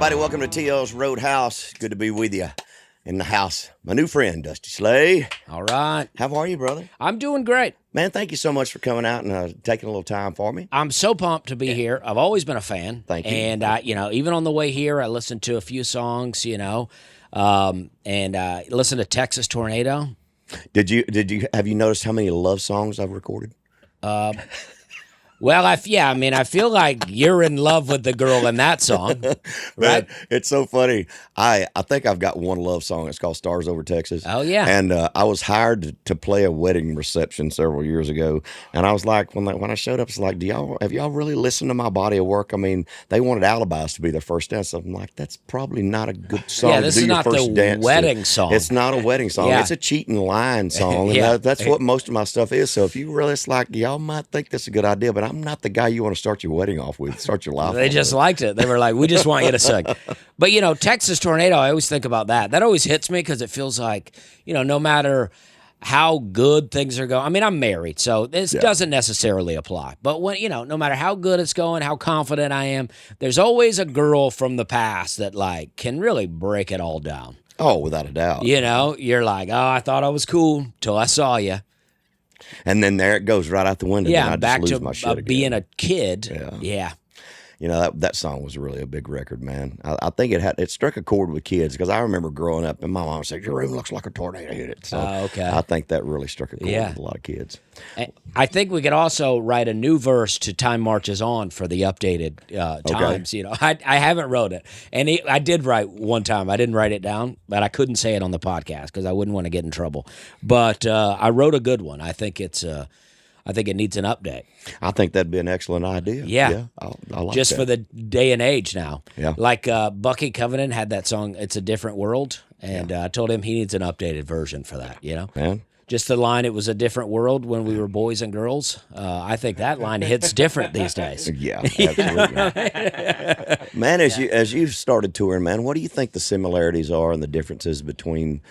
everybody. Welcome to TL's Roadhouse. Good to be with you in the house. My new friend, Dusty Slay. All right. How are you, brother? I'm doing great. Man, thank you so much for coming out and taking a little time for me. I'm so pumped to be here. I've always been a fan. Thank you. And, even on the way here, I listened to a few songs, and listened to Texas Tornado. Have you noticed how many love songs I've recorded? Well, I feel like you're in love with the girl in that song, right? Man, it's so funny. I think I've got one love song. It's called Stars Over Texas. Oh, yeah. And I was hired to play a wedding reception several years ago. And I was like, when I showed up, it's like, have y'all really listened to my body of work? I mean, they wanted Alibis to be their first dance. So I'm like, that's probably not a good song Yeah, to this do is your not first the dance wedding to. song. It's not a wedding song. Yeah. It's a cheating line song. And Yeah. that's what most of my stuff is. So if you really, it's like, y'all might think this is a good idea, but I'm not the guy you want to start your wedding off with, start your life They off just with. liked it. They were like, we just want you to sing. But, Texas Tornado, I always think about that. That always hits me because it feels like, no matter how good things are going. I mean, I'm married, so this doesn't necessarily apply. But when, no matter how good it's going, how confident I am, there's always a girl from the past that, can really break it all down. Oh, without a doubt. You're like, oh, I thought I was cool till I saw you. And then there it goes right out the window. Yeah, and I back just lose to my shit again. being a kid. Yeah. That song was really a big record, man. I think it struck a chord with kids because I remember growing up and my mom said, "Your room looks like a tornado hit it." So okay. I think that really struck a chord with a lot of kids. I think we could also write a new verse to Time Marches On for the updated times. I haven't wrote it. And I did write one time. I didn't write it down, but I couldn't say it on the podcast because I wouldn't want to get in trouble. But I wrote a good one. I think it needs an update. I think that'd be an excellent idea. Yeah. I like just that. for the day and age now. Yeah. Like Bucky Covenant had that song, It's a Different World, and I told him he needs an updated version for that, Man. Just the line, it was a different world when we were boys and girls. I think that line hits different these days. Yeah, absolutely. Man, as you've started touring, man, what do you think the similarities are and the differences between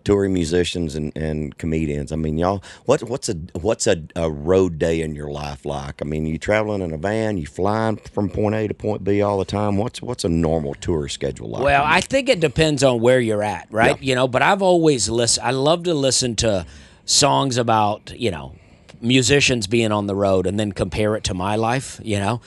touring musicians and comedians? I mean, y'all, what's a road day in your life like? I mean, you traveling in a van, you flying from point A to point B all the time. What's a normal tour schedule like? Well, I think it depends on where you're at, right? Yeah. But I've always I love to listen to songs about, musicians being on the road and then compare it to my life, because,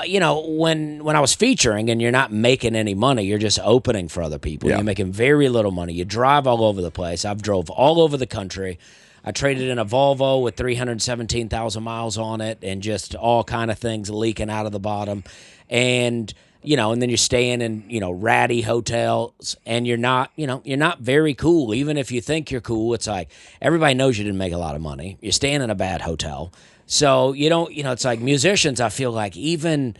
when I was featuring and you're not making any money, you're just opening for other people. Yeah. You're making very little money. You drive all over the place. I've drove all over the country. I traded in a Volvo with 317,000 miles on it and just all kind of things leaking out of the bottom. And and then you're staying in, ratty hotels, and you're not very cool. Even if you think you're cool, it's like everybody knows you didn't make a lot of money. You're staying in a bad hotel. So it's like musicians, I feel like even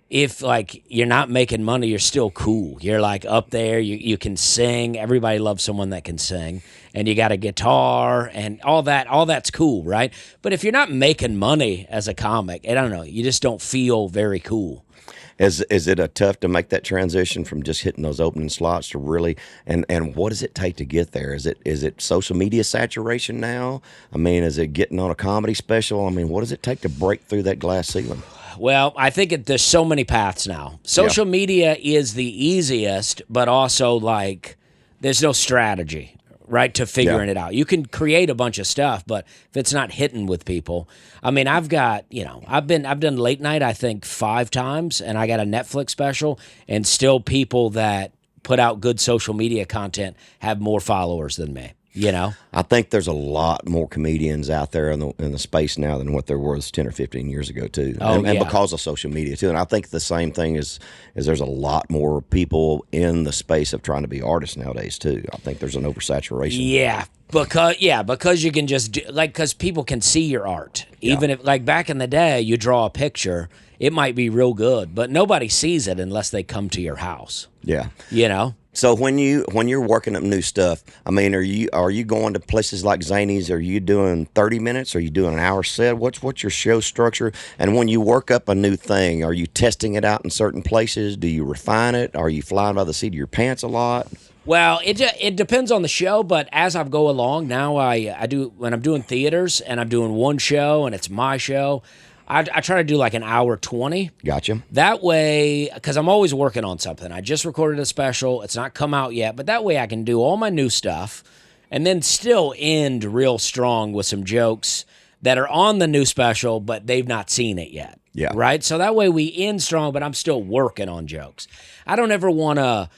if you're not making money, you're still cool. You're up there, you can sing. Everybody loves someone that can sing, and you got a guitar and all that's cool, right? But if you're not making money as a comic, I don't know, you just don't feel very cool. Is it tough to make that transition from just hitting those opening slots to really and what does it take to get there? Is it social media saturation now? I mean, is it getting on a comedy special? I mean, what does it take to break through that glass ceiling? Well, I think there's so many paths now. Social media is the easiest, but also there's no strategy, right, to figuring it out. You can create a bunch of stuff, but if it's not hitting with people, I mean, I've got, I've done late night, I think 5 times, and I got a Netflix special, and still people that put out good social media content have more followers than me. I think there's a lot more comedians out there in the space now than what there was 10 or 15 years ago too, and because of social media too. And I think the same thing is there's a lot more people in the space of trying to be artists nowadays too. I think there's an oversaturation. Yeah. Because you can just because people can see your art. Even if back in the day, you draw a picture, it might be real good, but nobody sees it unless they come to your house. Yeah. So when you're working up new stuff, I mean, are you going to places like Zany's? Are you doing 30 minutes? Are you doing an hour set? What's your show structure? And when you work up a new thing, are you testing it out in certain places? Do you refine it? Are you flying by the seat of your pants a lot? Well, it depends on the show, but as I go along now, I do when I'm doing theaters and I'm doing one show and it's my show. I try to do like an hour 20. Gotcha. That way, because I'm always working on something. I just recorded a special. It's not come out yet, but that way I can do all my new stuff and then still end real strong with some jokes that are on the new special, but they've not seen it yet. Yeah. Right? So that way we end strong, but I'm still working on jokes. I don't ever want to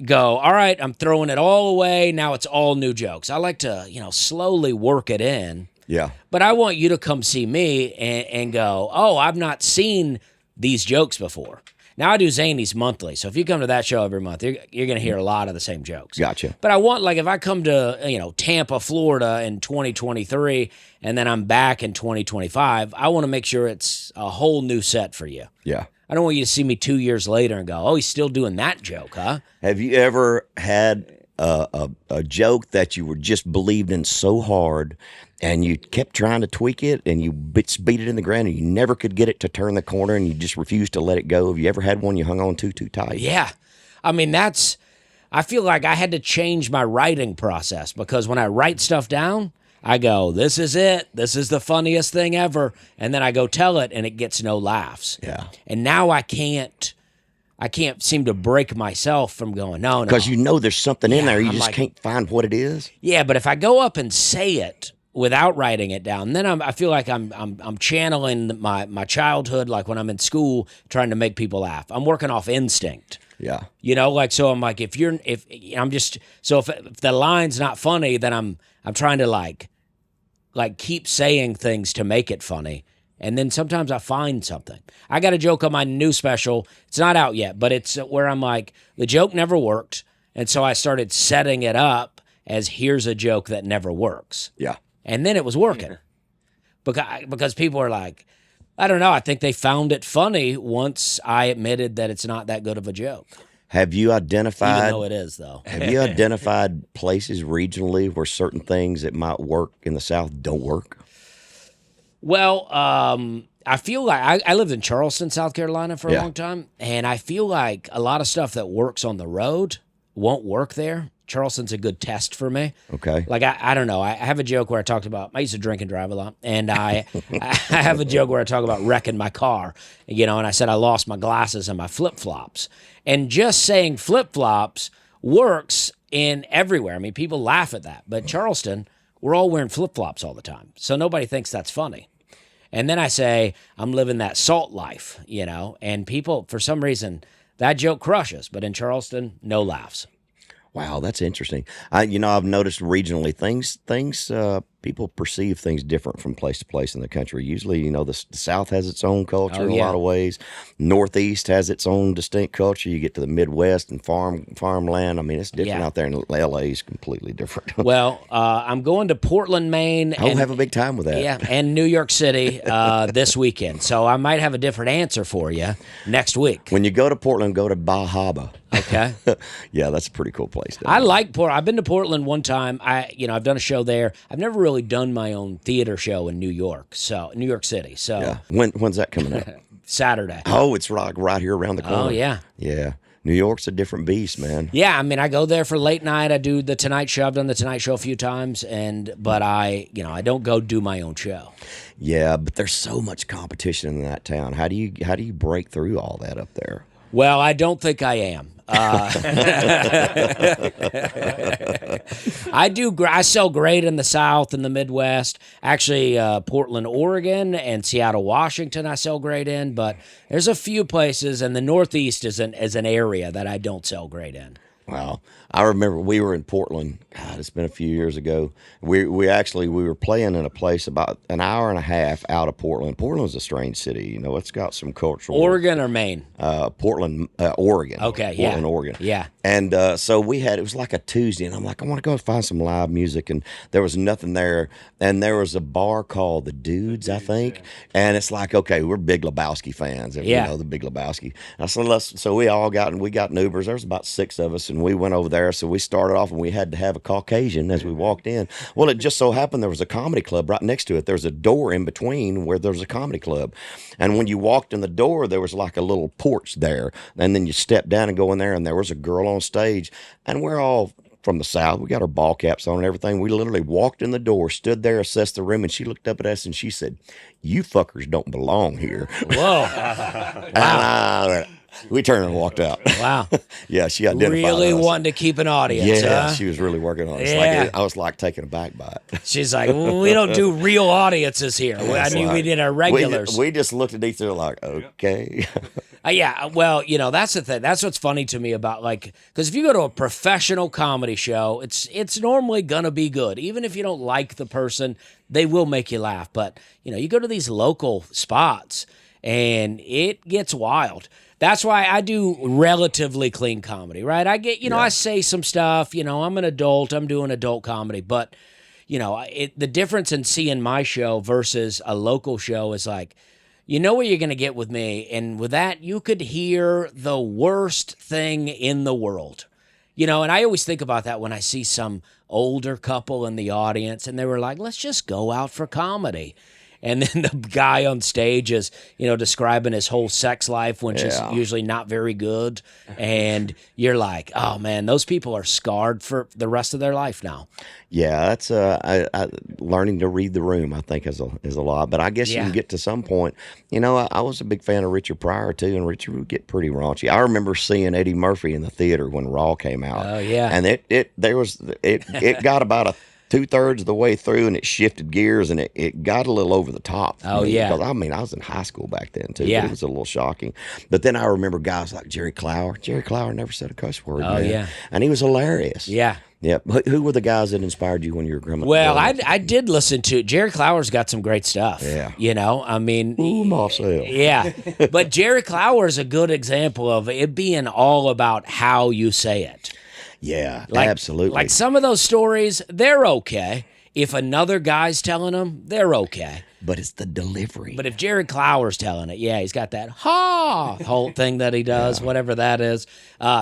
go, all right, I'm throwing it all away. Now it's all new jokes. I like to, slowly work it in. Yeah. But I want you to come see me and go, oh, I've not seen these jokes before. Now I do Zanies monthly, so if you come to that show every month, you're going to hear a lot of the same jokes. Gotcha. But I want, like, if I come to Tampa, Florida in 2023, and then I'm back in 2025, I want to make sure it's a whole new set for you. Yeah. I don't want you to see me 2 years later and go, oh, he's still doing that joke, huh? Have you ever had a joke that you were just believed in so hard and you kept trying to tweak it and you beat it in the ground and you never could get it to turn the corner and you just refused to let it go? Have you ever had one you hung on too tight? Yeah. I mean, I feel like I had to change my writing process because when I write stuff down, I go, this is it. This is the funniest thing ever. And then I go tell it and it gets no laughs. Yeah. And now I can't seem to break myself from going, no. Because there's something in there. You just can't find what it is. Yeah, but if I go up and say it without writing it down, then I feel like I'm channeling my childhood, like when I'm in school trying to make people laugh. I'm working off instinct. Yeah. So I'm like, if the line's not funny, then I'm trying to like keep saying things to make it funny. And then sometimes I find something. I got a joke on my new special. It's not out yet, but it's where I'm like, the joke never worked. And so I started setting it up as here's a joke that never works. Yeah. And then it was working. Because people are like, I don't know, I think they found it funny once I admitted that it's not that good of a joke. Have you identified? Even though it is, though. Have you identified places regionally where certain things that might work in the South don't work? Well, I feel like I lived in Charleston, South Carolina for a long time, and I feel like a lot of stuff that works on the road won't work there. Charleston's a good test for me. Okay. Like, I don't know. I have a joke where I talked about, I used to drink and drive a lot, and I have a joke where I talk about wrecking my car, and I said I lost my glasses and my flip-flops. And just saying flip-flops works in everywhere. I mean, people laugh at that. But Charleston, we're all wearing flip-flops all the time, so nobody thinks that's funny. And then I say, I'm living that salt life, and people, for some reason, that joke crushes. But in Charleston, no laughs. Wow, that's interesting. I've noticed regionally things people perceive things different from place to place in the country. Usually, the South has its own culture in a lot of ways. Northeast has its own distinct culture. You get to the Midwest and farmland. I mean, it's different out there, and LA is completely different. Well, I'm going to Portland, Maine. I'll have a big time with that. Yeah, and New York City this weekend. So I might have a different answer for you next week. When you go to Portland, go to Bahaba. Okay. Yeah, that's a pretty cool place. I like Portland. I've been to Portland one time. I've done a show there. I've never really done my own theater show in New York City. So yeah. When's that coming up? Saturday. Oh, it's right here around the corner. Oh yeah. Yeah. New York's a different beast, man. Yeah, I mean, I go there for late night. I do the Tonight Show. I've done the Tonight Show a few times, but I don't go do my own show. Yeah, but there's so much competition in that town. How do you break through all that up there? Well, I don't think I am. I sell great in the South and the Midwest. Actually, Portland, Oregon, and Seattle, Washington, I sell great in. But there's a few places, and the Northeast is an area that I don't sell great in. Wow. I remember we were in Portland. God, it's been a few years ago. We were playing in a place about an hour and a half out of Portland. Portland's a strange city. It's got some cultural. Oregon or Maine? Portland, Oregon. Okay, Portland, Oregon. Yeah. And so it was like a Tuesday, and I'm like, I want to go find some live music, and there was nothing there. And there was a bar called The Dudes, I think. And it's like, okay, we're Big Lebowski fans. Yeah. The Big Lebowski. And I said, so we got in Ubers. There was about 6 of us, and we went over there. So we started off, and we had to have a Caucasian as we walked in. Well, it just so happened there was a comedy club right next to it. There was a door in between where there was a comedy club. And when you walked in the door, there was like a little porch there. And then you step down and go in there, and there was a girl on stage. And we're all from the South. We got our ball caps on and everything. We literally walked in the door, stood there, assessed the room, and she looked up at us and she said, "You fuckers don't belong here." Whoa. And we turned and walked out. Wow. Yeah, she identified Really us. wanting to keep an audience, Yeah, huh? she was really working on it. It's Yeah. like, I was like taken aback by it. She's like, well, we don't do real audiences here. I It's knew we like- did our regulars. We just looked at each other like, okay. Yeah, well, that's the thing. That's what's funny to me about, like, because if you go to a professional comedy show, it's normally gonna be good. Even if you don't like the person, they will make you laugh. But you go to these local spots, and it gets wild. That's why I do relatively clean comedy, right? I get, I say some stuff. I'm an adult. I'm doing adult comedy, but the difference in seeing my show versus a local show is like, what you're going to get with me. And with that, you could hear the worst thing in the world. And I always think about that when I see some older couple in the audience and they were like, let's just go out for comedy. And then the guy on stage is, describing his whole sex life, which is usually not very good. And you're like, oh, man, those people are scarred for the rest of their life now. Yeah, that's learning to read the room, I think, is a lot. But I guess you can get to some point. I was a big fan of Richard Pryor, too, and Richard would get pretty raunchy. I remember seeing Eddie Murphy in the theater when Raw came out. Oh, yeah. And it got about 2/3 of the way through, and it shifted gears, and it got a little over the top. Oh, yeah. Because, I was in high school back then, too. Yeah. But it was a little shocking. But then I remember guys like Jerry Clower. Jerry Clower never said a cuss word, Oh, man. yeah. And he was hilarious. Yeah. Yeah. Who were the guys that inspired you when you were growing up? Well, I did listen to Jerry Clower's got some great stuff. Yeah. Ooh, Marcel. Yeah. But Jerry Clower is a good example of it being all about how you say it. Yeah, Like, absolutely. Like some of those stories, they're okay. If another guy's telling them, they're okay. But it's the delivery. But if Jerry Clower's telling it, he's got that whole thing that he does, whatever that is.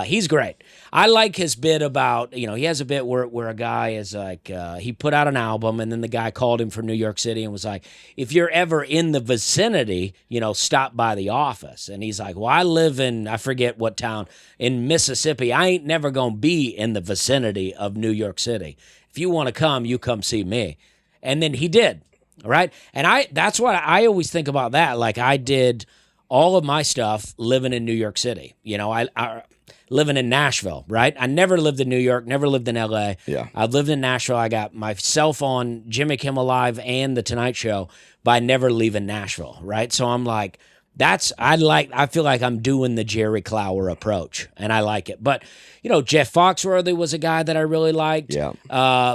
He's great. I like his bit about, he has a bit where a guy is like, he put out an album, and then the guy called him from New York City and was like, if you're ever in the vicinity, stop by the office. And he's like, well, I live in, I forget what town, in Mississippi. I ain't never going to be in the vicinity of New York City. If you want to come, you come see me. And then he did. All right. And that's what I always think about that. Like, I did all of my stuff living in New York City. I living in Nashville, right? I never lived in New York, never lived in LA. Yeah. I lived in Nashville. I got myself on Jimmy Kimmel Live and The Tonight Show by never leaving Nashville, right? So I'm like, I feel like I'm doing the Jerry Clower approach, and I like it. But, Jeff Foxworthy was a guy that I really liked. Yeah.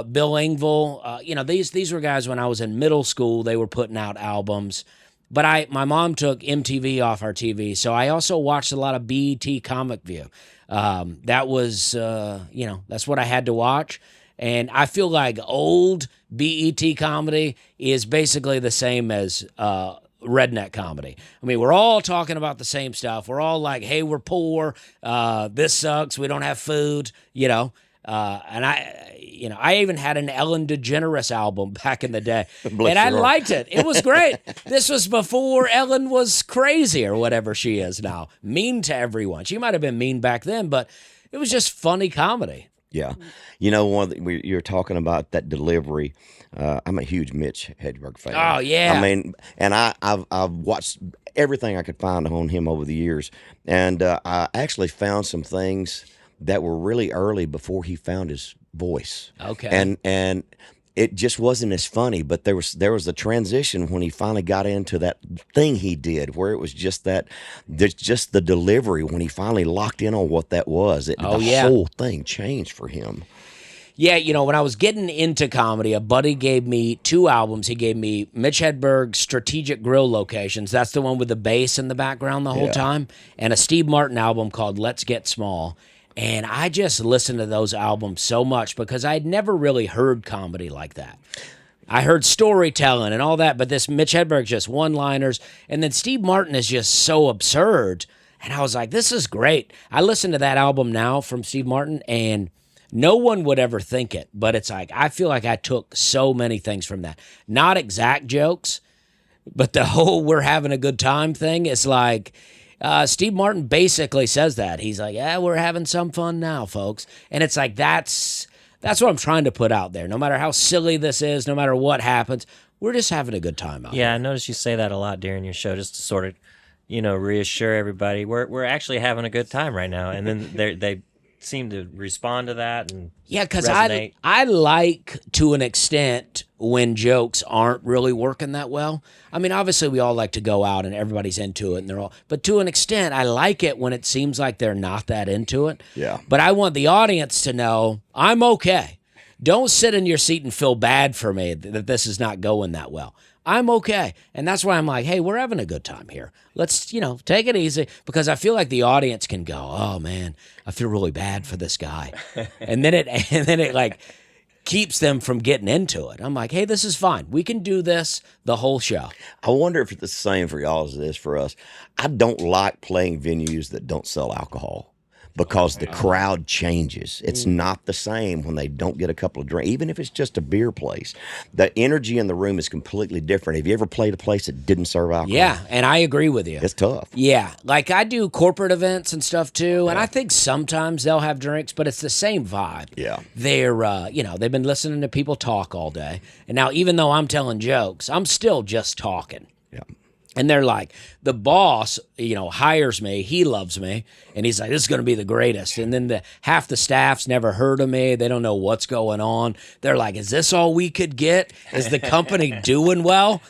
Bill Engvall. These were guys when I was in middle school, they were putting out albums. But my mom took MTV off our TV, so I also watched a lot of BET Comic View. That was, that's what I had to watch. And I feel like old BET comedy is basically the same as redneck comedy. I mean, we're all talking about the same stuff. We're all like, hey, we're poor. This sucks. We don't have food, and I even had an Ellen DeGeneres album back in the day. And I liked it. It was great. This was before Ellen was crazy or whatever she is now. Mean to everyone. She might have been mean back then, but it was just funny comedy. Yeah. You're talking about that delivery. I'm a huge Mitch Hedberg fan. Oh, yeah. I mean, and I've watched everything I could find on him over the years. And I actually found some things that were really early before he found his voice. Okay. And it just wasn't as funny, but there was a transition when he finally got into that thing he did, where it was just the delivery. When he finally locked in on what that was, the whole thing changed for him. Yeah, when I was getting into comedy, a buddy gave me 2 albums. He gave me Mitch Hedberg's Strategic Grill Locations. That's the one with the bass in the background the whole time. And a Steve Martin album called Let's Get Small. And I just listened to those albums so much because I'd never really heard comedy like that. I heard storytelling and all that, but this Mitch Hedberg just one-liners. And then Steve Martin is just so absurd. And I was like, this is great. I listen to that album now from Steve Martin, and no one would ever think it, but it's like, I feel like I took so many things from that. Not exact jokes, but the whole we're having a good time thing is like, Steve Martin basically says that. He's like, yeah, we're having some fun now, folks. And it's like, that's That's what I'm trying to put out there. No matter how silly this is, no matter what happens, we're just having a good time out here. Yeah, I noticed you say that a lot during your show, just to sort of, reassure everybody we're actually having a good time right now, and then they seem to respond to that and because resonate. I like to an extent when jokes aren't really working that well. I mean, obviously we all like to go out and everybody's into it, and but to an extent, I like it when it seems like they're not that into it. Yeah. But I want the audience to know I'm okay. Don't sit in your seat and feel bad for me that this is not going that well. I'm okay. And that's why I'm like, hey, we're having a good time here. Let's, take it easy, because I feel like the audience can go, oh man, I feel really bad for this guy. and then it like keeps them from getting into it. I'm like, hey, this is fine. We can do this the whole show. I wonder if it's the same for y'all as it is for us. I don't like playing venues that don't sell alcohol, because the crowd changes. It's not the same when they don't get a couple of drinks, even if it's just a beer place. The energy in the room is completely different. Have you ever played a place that didn't serve alcohol? Yeah, and I agree with you. It's tough. Yeah, like I do corporate events and stuff too, and I think sometimes they'll have drinks, but it's the same vibe. Yeah. They're, they've been listening to people talk all day, and now even though I'm telling jokes, I'm still just talking. Yeah. And they're like, the boss, hires me. He loves me. And he's like, this is going to be the greatest. And then half the staff's never heard of me. They don't know what's going on. They're like, is this all we could get? Is the company doing well?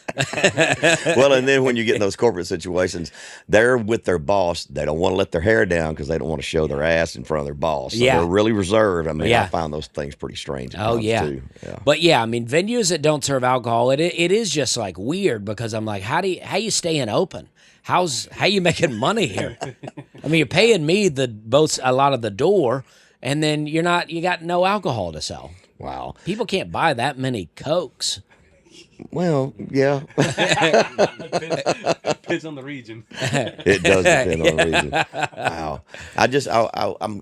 Well, and then when you get in those corporate situations, they're with their boss. They don't want to let their hair down because they don't want to show their ass in front of their boss. So they're really reserved. I mean, I find those things pretty strange at times, too. Yeah. But yeah, I mean, venues that don't serve alcohol, it is just like weird, because I'm like, how you staying open? How you making money here? I mean, you're paying me a lot of the door, and then you got no alcohol to sell. Wow. People can't buy that many Cokes. Well, yeah. Depends on the region. It does depend on the region. Wow.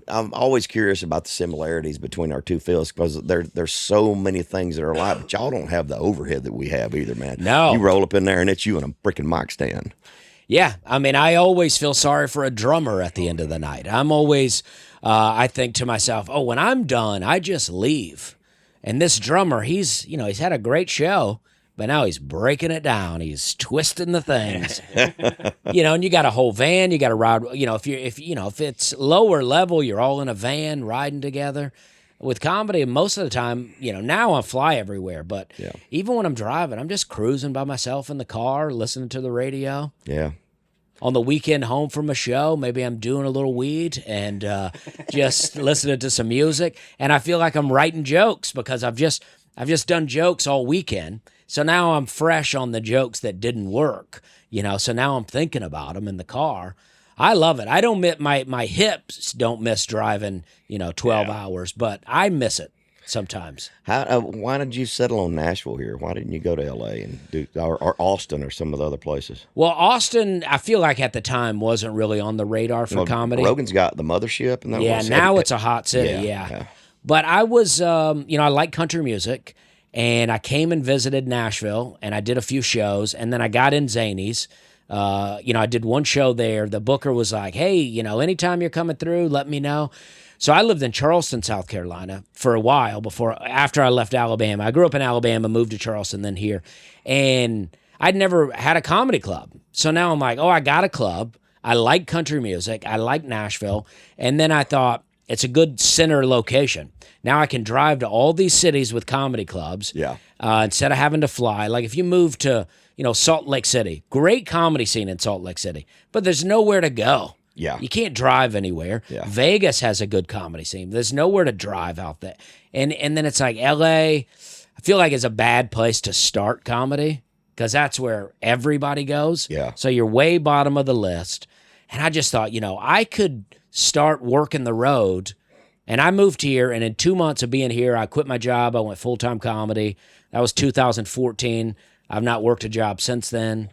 I'm always curious about the similarities between our two fields, because there's so many things that are alike, but y'all don't have the overhead that we have either, man. No. You roll up in there and it's you and a freaking mic stand. Yeah, I mean, I always feel sorry for a drummer at the end of the night. I'm always, I think to myself, oh, when I'm done, I just leave. And this drummer, he's had a great show, but now he's breaking it down. He's twisting the things, and you got a whole van. You got to ride. If it's lower level, you're all in a van riding together. With comedy, most of the time, now I fly everywhere, but even when I'm driving, I'm just cruising by myself in the car, listening to the radio. Yeah. On the weekend home from a show, maybe I'm doing a little weed and just listening to some music, and I feel like I'm writing jokes because I've just done jokes all weekend. So now I'm fresh on the jokes that didn't work, so now I'm thinking about them in the car. I love it. I don't miss my hips don't miss driving, 12 hours, but I miss it sometimes. Why did you settle on Nashville here? Why didn't you go to LA and or Austin or some of the other places? Well, Austin, I feel like at the time wasn't really on the radar for comedy. Rogan's got the mothership, and that now it's a hot city. Yeah. But I was, I like country music, and I came and visited Nashville, and I did a few shows, and then I got in Zanies. I did one show there. The booker was like, hey, anytime you're coming through, let me know. So I lived in Charleston, South Carolina for a while after I left Alabama. I grew up in Alabama, moved to Charleston, then here. And I'd never had a comedy club. So now I'm like, oh, I got a club. I like country music. I like Nashville. And then I thought, it's a good center location. Now I can drive to all these cities with comedy clubs. Yeah. Instead of having to fly. Like if you move to, Salt Lake City, great comedy scene in Salt Lake City, but there's nowhere to go. Yeah. You can't drive anywhere. Yeah. Vegas has a good comedy scene. There's nowhere to drive out there. And then it's like LA, I feel like it's a bad place to start comedy because that's where everybody goes. Yeah. So you're way bottom of the list. And I just thought, I could start working the road. And I moved here, and in 2 months of being here, I quit my job. I went full-time comedy. That was 2014. I've not worked a job since then.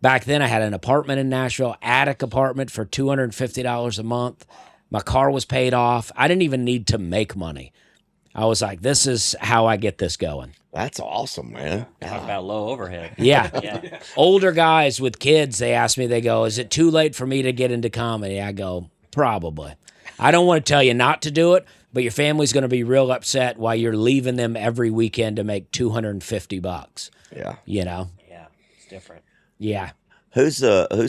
Back then, I had an apartment in Nashville, attic apartment for $250 a month. My car was paid off. I didn't even need to make money. I was like, this is how I get this going. That's awesome, man. Talk about low overhead. Yeah. Older guys with kids, they ask me, they go, is it too late for me to get into comedy? I go, probably. I don't want to tell you not to do it, but your family's going to be real upset while you're leaving them every weekend to make $250. Yeah. Yeah, it's different. Yeah. Who's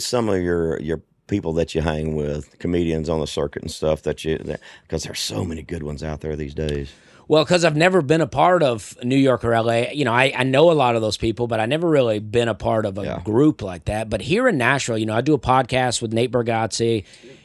some of your people that you hang with, comedians on the circuit and stuff because there's so many good ones out there these days. Well, because I've never been a part of New York or LA. I know a lot of those people, but I never really been a part of a group like that. But here in Nashville, I do a podcast with Nate Bargatze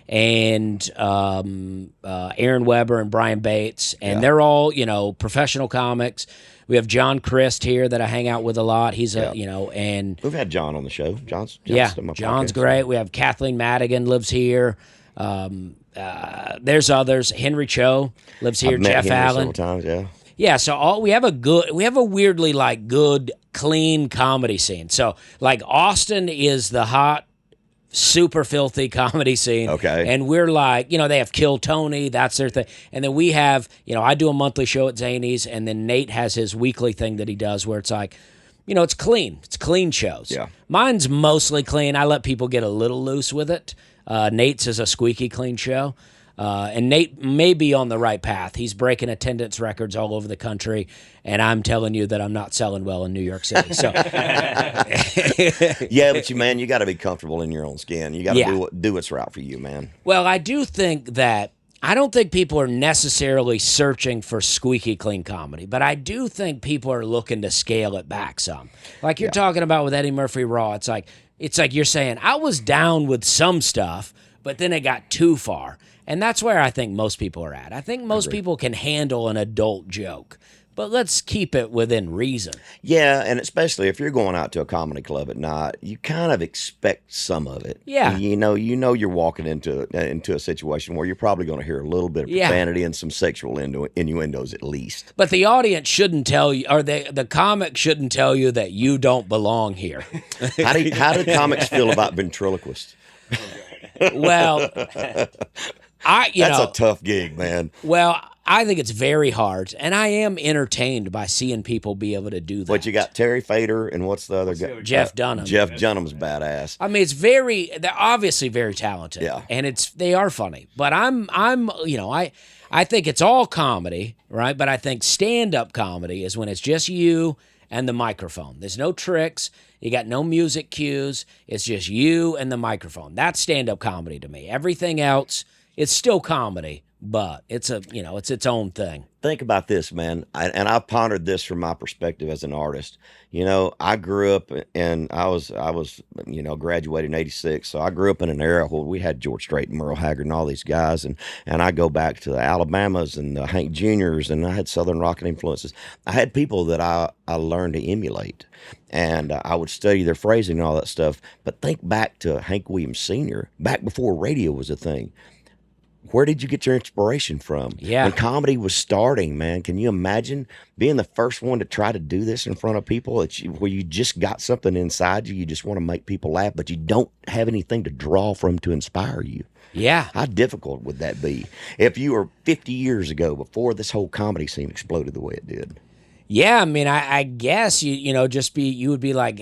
and Aaron Weber and Brian Bates, and they're all, professional comics. We have John Christ here that I hang out with a lot. He's and we've had John on the show. John's John's great. We have Kathleen Madigan lives here. There's others. Henry Cho lives here. I've met Jeff Henry Allen. several times, Yeah, so we have a weirdly good, clean comedy scene. So like Austin is the hot, super filthy comedy scene. Okay. And we're like, they have Kill Tony, that's their thing. And then we have, I do a monthly show at Zany's, and then Nate has his weekly thing that he does where it's like, it's clean. It's clean shows. Yeah. Mine's mostly clean. I let people get a little loose with it. Nate's is a squeaky clean show. And Nate may be on the right path. He's breaking attendance records all over the country, and I'm telling you that I'm not selling well in New York City. So, yeah, but you got to be comfortable in your own skin. You got to do what's right for you, man. Well, I do think that I don't think people are necessarily searching for squeaky clean comedy, but I do think people are looking to scale it back some. Like you're talking about with Eddie Murphy Raw, it's like you're saying I was down with some stuff, but then it got too far. And that's where I think most people are at. I think most people can handle an adult joke, but let's keep it within reason. Yeah, and especially if you're going out to a comedy club at night, you kind of expect some of it. Yeah. You know you're walking into a situation where you're probably going to hear a little bit of profanity and some sexual innuendos at least. But the audience shouldn't tell you, or the comic shouldn't tell you that you don't belong here. How do comics feel about ventriloquists? Well, that's a tough gig, man. Well, I think it's very hard, and I am entertained by seeing people be able to do that. But you got Terry Fader, and what's the other guy? Jeff Dunham. Jeff Dunham's badass. I mean, they're obviously very talented. Yeah. And they are funny. But I think it's all comedy, right? But I think stand-up comedy is when it's just you and the microphone. There's no tricks. You got no music cues. It's just you and the microphone. That's stand-up comedy to me. Everything else, it's still comedy, but it's its own thing. Think about this, man. I've pondered this from my perspective as an artist. I grew up and I was graduated in '86, so I grew up in an era where we had George Strait and Merle Haggard and all these guys, and I go back to the Alabamas and the Hank Juniors, and I had Southern rock influences. I had people that I learned to emulate, and I would study their phrasing and all that stuff. But think back to Hank Williams Sr., back before radio was a thing. Where did you get your inspiration from? Yeah. When comedy was starting, man, can you imagine being the first one to try to do this in front of people where you just got something inside you, you just want to make people laugh, but you don't have anything to draw from to inspire you? Yeah. How difficult would that be if you were 50 years ago before this whole comedy scene exploded the way it did? Yeah, I mean, I guess you would be like,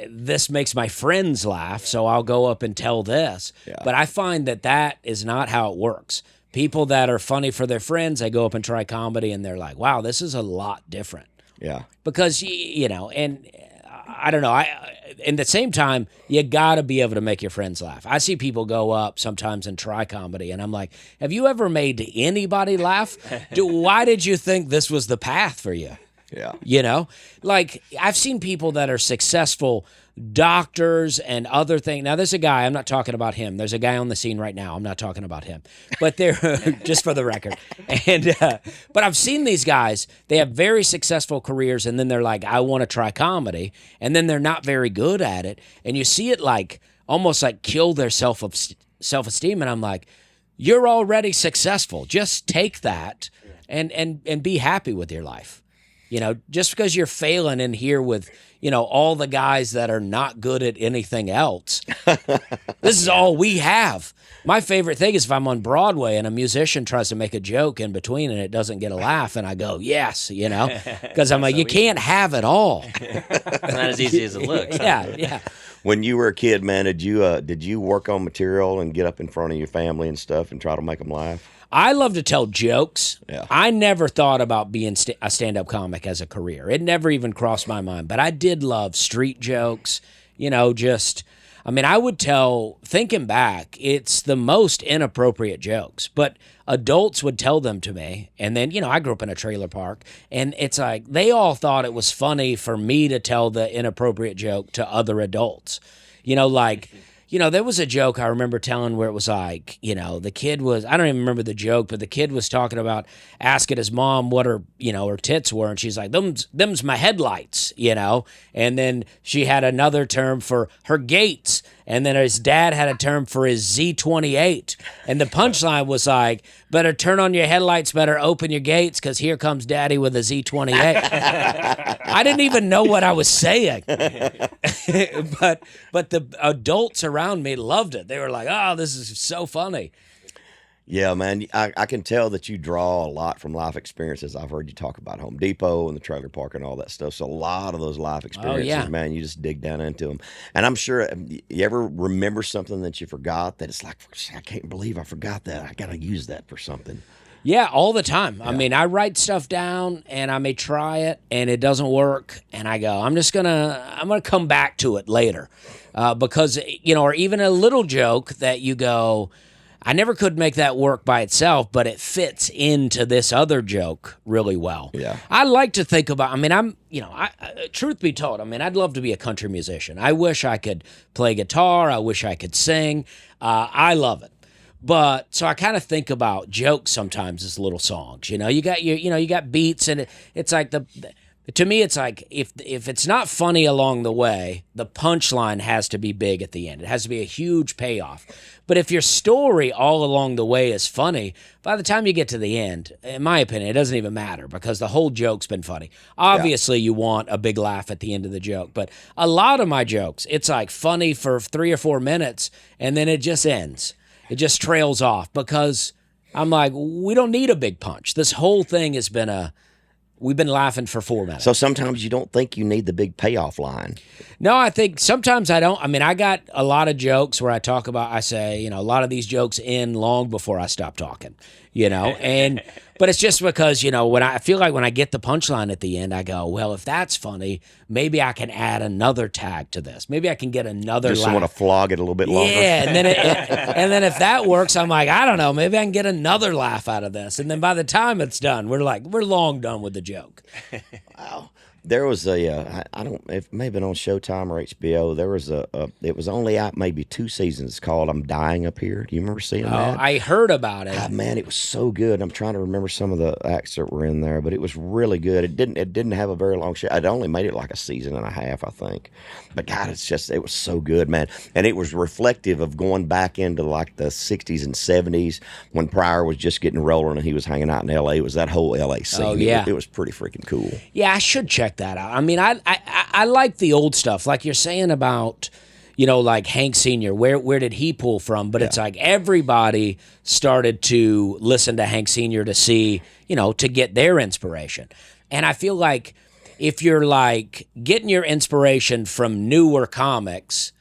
this makes my friends laugh, so I'll go up and tell this. Yeah. But I find that is not how it works. People that are funny for their friends, they go up and try comedy, and they're like, wow, this is a lot different. Yeah. Because, and I don't know, at the same time, you got to be able to make your friends laugh. I see people go up sometimes and try comedy, and I'm like, have you ever made anybody laugh? Why did you think this was the path for you? Yeah. Like I've seen people that are successful doctors and other things. Now there's a guy, I'm not talking about him. There's a guy on the scene right now. I'm not talking about him, but they're just for the record. And, but I've seen these guys, they have very successful careers. And then they're like, I want to try comedy. And then they're not very good at it. And you see it almost like kill their self-esteem. And I'm like, you're already successful. Just take that and be happy with your life. Just because you're failing in here with, all the guys that are not good at anything else, this is all we have. My favorite thing is if I'm on Broadway and a musician tries to make a joke in between and it doesn't get a laugh, and I go, yes, because I'm like, you can't have it all. It's not as easy as it looks. Yeah. When you were a kid, man, did you work on material and get up in front of your family and stuff and try to make them laugh? I love to tell jokes. Yeah. I never thought about being a stand-up comic as a career. It never even crossed my mind. But I did love street jokes, I would tell, thinking back, it's the most inappropriate jokes. But adults would tell them to me. And then, I grew up in a trailer park. And it's like they all thought it was funny for me to tell the inappropriate joke to other adults. There was a joke I remember telling where it was like, the kid was, I don't even remember the joke, but the kid was talking about asking his mom what her tits were. And she's like, them's my headlights, And then she had another term for her gates. And then his dad had a term for his Z28. And the punchline was like, better turn on your headlights, better open your gates, because here comes daddy with a Z28. I didn't even know what I was saying. but the adults around me loved it. They were like, oh, this is so funny. Yeah, man, I can tell that you draw a lot from life experiences. I've heard you talk about Home Depot and the trailer park and all that stuff. So a lot of those life experiences, man, you just dig down into them. And I'm sure you ever remember something that you forgot that it's like, I can't believe I forgot that. I got to use that for something. Yeah, all the time. Yeah. I write stuff down and I may try it and it doesn't work. And I go, I'm going to come back to it later. Because, or even a little joke that you go, I never could make that work by itself, but it fits into this other joke really well. Yeah. I like to think about, truth be told, I'd love to be a country musician. I wish I could play guitar. I wish I could sing. I love it. But so I kind of think about jokes sometimes as little songs. You got beats, and it's like to me, it's like if it's not funny along the way, the punchline has to be big at the end. It has to be a huge payoff. But if your story all along the way is funny, by the time you get to the end, in my opinion, it doesn't even matter because the whole joke's been funny. Obviously, you want a big laugh at the end of the joke, but a lot of my jokes, it's like funny for 3 or 4 minutes, and then it just ends. It just trails off because I'm like, we don't need a big punch. This whole thing has been we've been laughing for 4 minutes. So sometimes you don't think you need the big payoff line. No, I think sometimes I don't. I got a lot of jokes where I say, a lot of these jokes end long before I stop talking, but it's just because, when I feel like when I get the punchline at the end, I go, well, if that's funny, maybe I can add another tag to this. Maybe I can get another Just laugh. want to flog it a little bit longer. Yeah, and then if that works, I'm like, I don't know, maybe I can get another laugh out of this. And then by the time it's done, we're long done with the joke. Wow. There was it may have been on Showtime or HBO. There was it was only out maybe 2 seasons called I'm Dying Up Here. Do you remember seeing that? I heard about it. Man, it was so good. I'm trying to remember some of the acts that were in there, but it was really good. It didn't have a very long show. It only made it like a season and a half, I think. But God, it was so good, man. And it was reflective of going back into like the 60s and 70s when Pryor was just getting rolling and he was hanging out in LA. It was that whole LA scene. Oh, yeah. It was pretty freaking cool. Yeah, I should check that out. I like the old stuff, like you're saying about, like Hank Sr. Where did he pull from? But it's like everybody started to listen to Hank Sr. to see, to get their inspiration. And I feel like if you're like getting your inspiration from newer comics,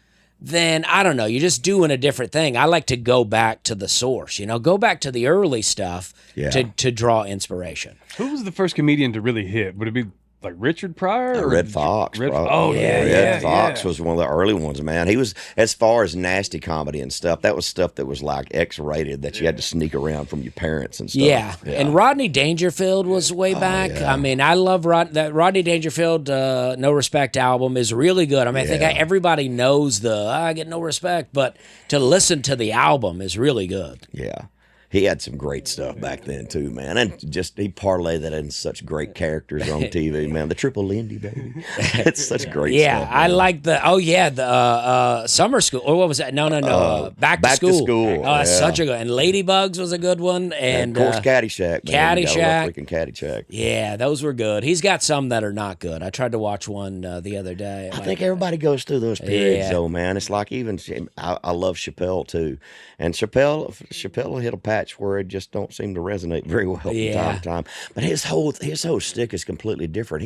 then I don't know, you're just doing a different thing. I like to go back to the source, go back to the early stuff to draw inspiration. Who was the first comedian to really hit? Would it be like Richard Pryor? Or Red Fox, bro. Oh, Red Fox was one of the early ones, man. He was, as far as nasty comedy and stuff, that was stuff that was like X-rated that you had to sneak around from your parents and stuff. Yeah. And Rodney Dangerfield was way back. Yeah. I love that Rodney Dangerfield No Respect album is really good. I think everybody knows I get no respect, but to listen to the album is really good. Yeah. He had some great stuff back then too, man, and just he parlayed that in such great characters on TV, man. The Triple Lindy, baby, it's such great stuff. Yeah, I like the Summer School, or what was that? No, Back to School. That's such a good. And Ladybugs was a good one, and of course Caddyshack. Man. Caddyshack, Freaking Caddyshack. Yeah, those were good. He's got some that are not good. I tried to watch one the other day. I think everybody goes through those periods, though, man. It's like even I love Chappelle too, and Chappelle will hit a patch patch where it just don't seem to resonate very well from Yeah. time to time. But his whole stick is completely different.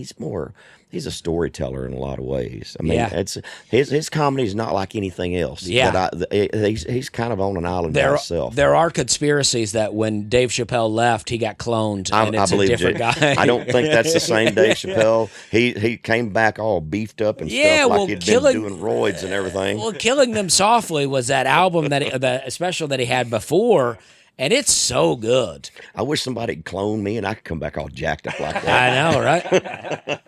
He's a storyteller in a lot of ways. I mean, Yeah. it's his comedy is not like anything else. Yeah. He's kind of on an island by himself. There are conspiracies that when Dave Chappelle left, he got cloned, and it's I believe a different you. guy. I don't think that's the same Dave Chappelle. He came back all beefed up and Yeah, stuff like well, he'd killing- been doing roids and everything. Well, Killing Them Softly was that album the special that he had before, and it's so good. I wish somebody'd clone me and I could come back all jacked up like that. I know, right?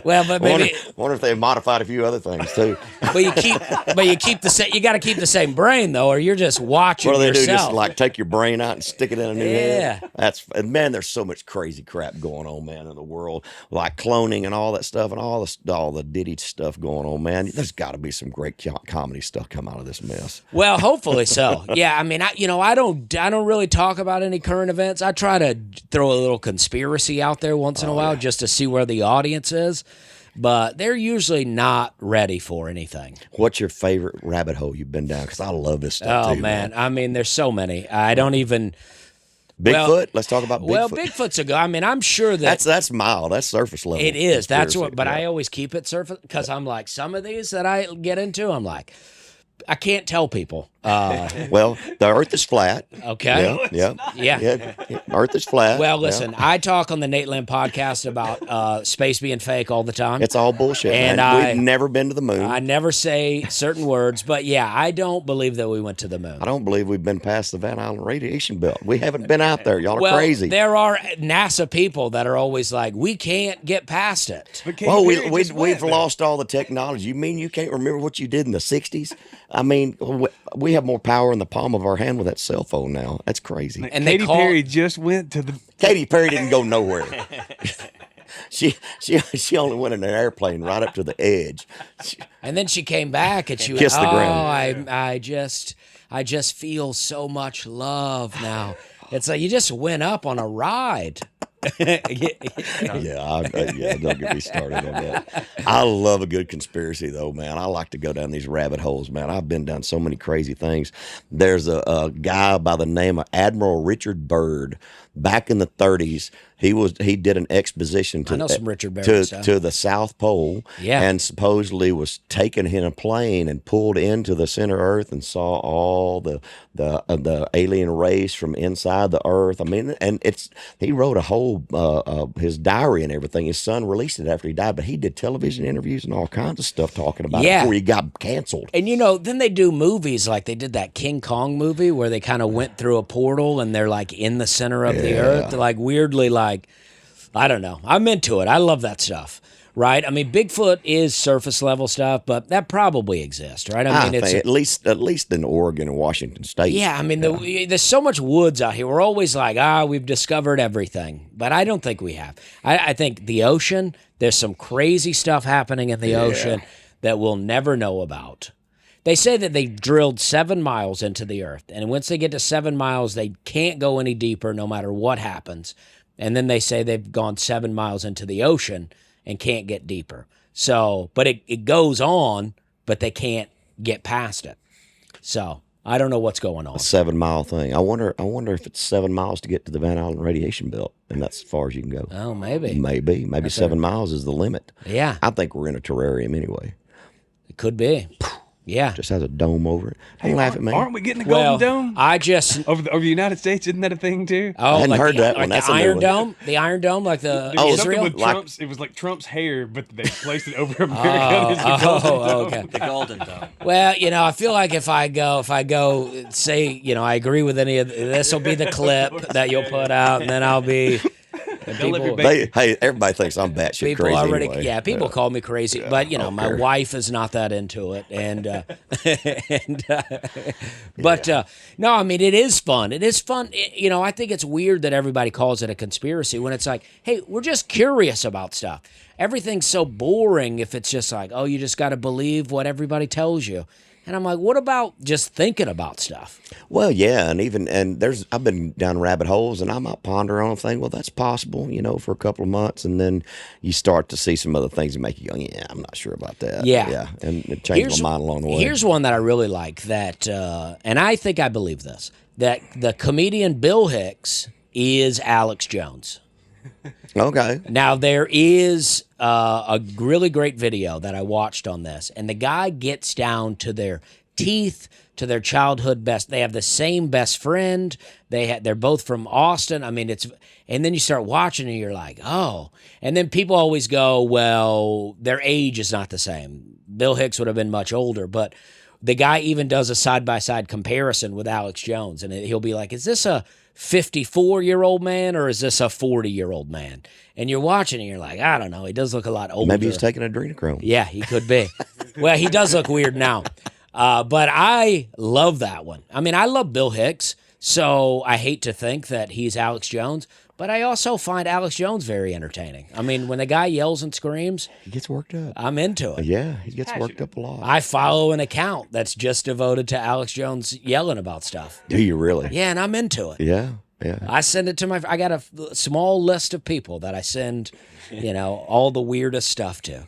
Well, but maybe, Wonder if they modified a few other things too. but you keep the same. You got to keep the same brain though, or you're just watching What do they do? yourself. Just like take your brain out and stick it in a new Yeah. head? Man, there's so much crazy crap going on, man, in the world, like cloning and all that stuff, and all the Diddy stuff going on, man. There's got to be some great comedy stuff come out of this mess. Well, hopefully so. Yeah, I mean, I don't really talk about any current events. I try to throw a little conspiracy out there once in a while just to see where the audience is, but they're usually not ready for anything. What's your favorite rabbit hole you've been down? Because I love this stuff Oh too, man, I mean, there's so many. I don't even. Bigfoot. Well- Let's talk about Bigfoot. Well, Bigfoot's a go. I mean, I'm sure that That's mild. That's surface level. it is. That's conspiracy. what. But Yeah. I always keep it surface because I'm like some of these that I get into. I'm like, I can't tell people. Well, the Earth is flat. Okay. Yeah. Earth is flat. Well, Yeah. listen, I talk on the Nate Land podcast about space being fake all the time. It's all bullshit. And man. We've never been to the moon. I never say certain words, but yeah, I don't believe that we went to the moon. I don't believe we've been past the Van Allen radiation belt. We haven't been out there. Y'all are Well, crazy. there are NASA people that are always like, we can't get past it. But Katy Well, Perry just went we've there. lost all the technology. You mean you can't remember what you did in the 60s? I mean, we have more power in the palm of our hand with that cell phone now. That's crazy. And they Katy call- Perry just went to the. Katy Perry didn't go nowhere. She only went in an airplane right up to the edge. And then she came back and she Kissed went, the ground. I just feel so much love now. It's like you just went up on a ride. Yeah, don't get me started on that. I love a good conspiracy, though, man. I like to go down these rabbit holes, man. I've been down so many crazy things. There's a guy by the name of Admiral Richard Byrd. Back in the 30s, he did an exposition I know some Richard Byrd to stuff. the South Pole, Yeah. and supposedly was taken in a plane and pulled into the center Earth and saw all the alien race from inside the Earth. I mean, and he wrote a whole his diary and everything. His son released it after he died, but he did television interviews and all kinds of stuff talking about Yeah. it before he got canceled. And then they do movies like they did that King Kong movie where they kind of went through a portal and they're like in the center of the earth, like weirdly, like I don't know. I'm into it. I love that stuff. Right? I mean, Bigfoot is surface level stuff, but that probably exists, right? I mean, think at least in Oregon and Washington State. yeah. I mean, there's so much woods out here. We're always like, we've discovered everything, but I don't think we have. I think the ocean. There's some crazy stuff happening in the ocean that we'll never know about. They say that they drilled 7 miles into the earth, and once they get to 7 miles, they can't go any deeper no matter what happens. And then they say they've gone 7 miles into the ocean and can't get deeper. So, but it goes on, but they can't get past it. So I don't know what's going on. A 7 mile thing. I wonder if it's 7 miles to get to the Van Allen radiation belt, and that's as far as you can go. Oh, maybe. Maybe 7 miles is the limit. Yeah, I think we're in a terrarium anyway. it could be. Yeah. Just has a dome over it. Don't laugh at me. Aren't we getting a Well, golden dome I just. over the United States? Isn't that a thing too? Oh, hadn't heard that one. Like That's the a new Iron one. Dome? The Iron Dome, like the There was Israel? something with Like- Trump's. It was like Trump's hair, but they placed it over America. It's a golden dome. Okay. The Golden Dome. Well, I feel like if I go, say, I agree with any of this will be the clip that you'll put out, and then I'll be. And Don't let people, your Hey, everybody thinks I'm batshit people crazy already, anyway. people call me crazy, but don't my care. wife is not that into it, but no, I mean it is fun. It is fun. I think it's weird that everybody calls it a conspiracy when it's like, hey, we're just curious about stuff. everything's so boring if it's just like, oh, you just got to believe what everybody tells you. And I'm like, what about just thinking about stuff? Well, yeah, I've been down rabbit holes, and I might ponder on a thing. Well, that's possible, for a couple of months, and then you start to see some other things that make you go, yeah, I'm not sure about that. Yeah, and it changed my mind along the way. Here's one that I really like that, and I think I believe this, that the comedian Bill Hicks is Alex Jones. Okay. Now, there is a really great video that I watched on this, and the guy gets down to their teeth, to their childhood best. They have the same best friend. They're both from Austin. I mean, and then you start watching and you're like, oh. And then people always go, well, their age is not the same. Bill Hicks would have been much older, but the guy even does a side-by-side comparison with Alex Jones, and he'll be like, is this a 54-year-old man or is this a 40-year-old man? And you're watching and you're like, I don't know. He does look a lot older. Maybe he's taking adrenochrome. Yeah, he could be. Well, he does look weird now. But I love that one. I mean, I love Bill Hicks, so I hate to think that he's Alex Jones, but I also find Alex Jones very entertaining. I mean, when the guy yells and screams, he gets worked up. I'm into it. Yeah, he gets worked up a lot. I follow an account that's just devoted to Alex Jones yelling about stuff. Do you really? Yeah, and I'm into it. Yeah. Yeah. I send it to I got a small list of people that I send, all the weirdest stuff to.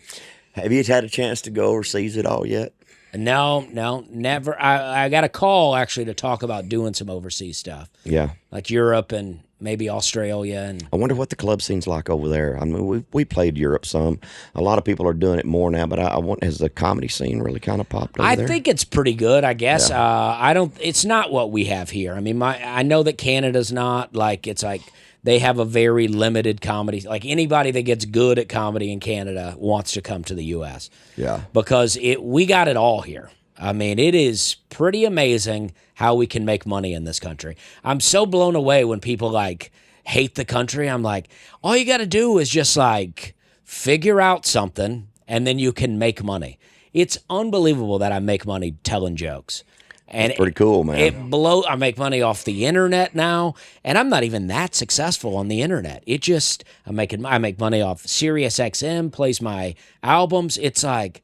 Have you had a chance to go overseas at all yet? No, never. I got a call actually to talk about doing some overseas stuff. Yeah. Like Europe and maybe Australia. And I wonder what the club scene's like over there. I mean, we played Europe some. A lot of people are doing it more now, but has the comedy scene really kind of popped over there? I think it's pretty good, I guess. Yeah. It's not what we have here. I mean, I know that Canada's not like, it's like they have a very limited comedy. Like anybody that gets good at comedy in Canada wants to come to the U.S. Yeah. Because we got it all here. I mean, it is pretty amazing how we can make money in this country. I'm so blown away when people like hate the country. I'm like, all you got to do is just like figure out something and then you can make money. It's unbelievable that I make money telling jokes. And that's pretty cool, man. I make money off the internet now, and I'm not even that successful on the internet. I make money off SiriusXM, plays my albums. It's like,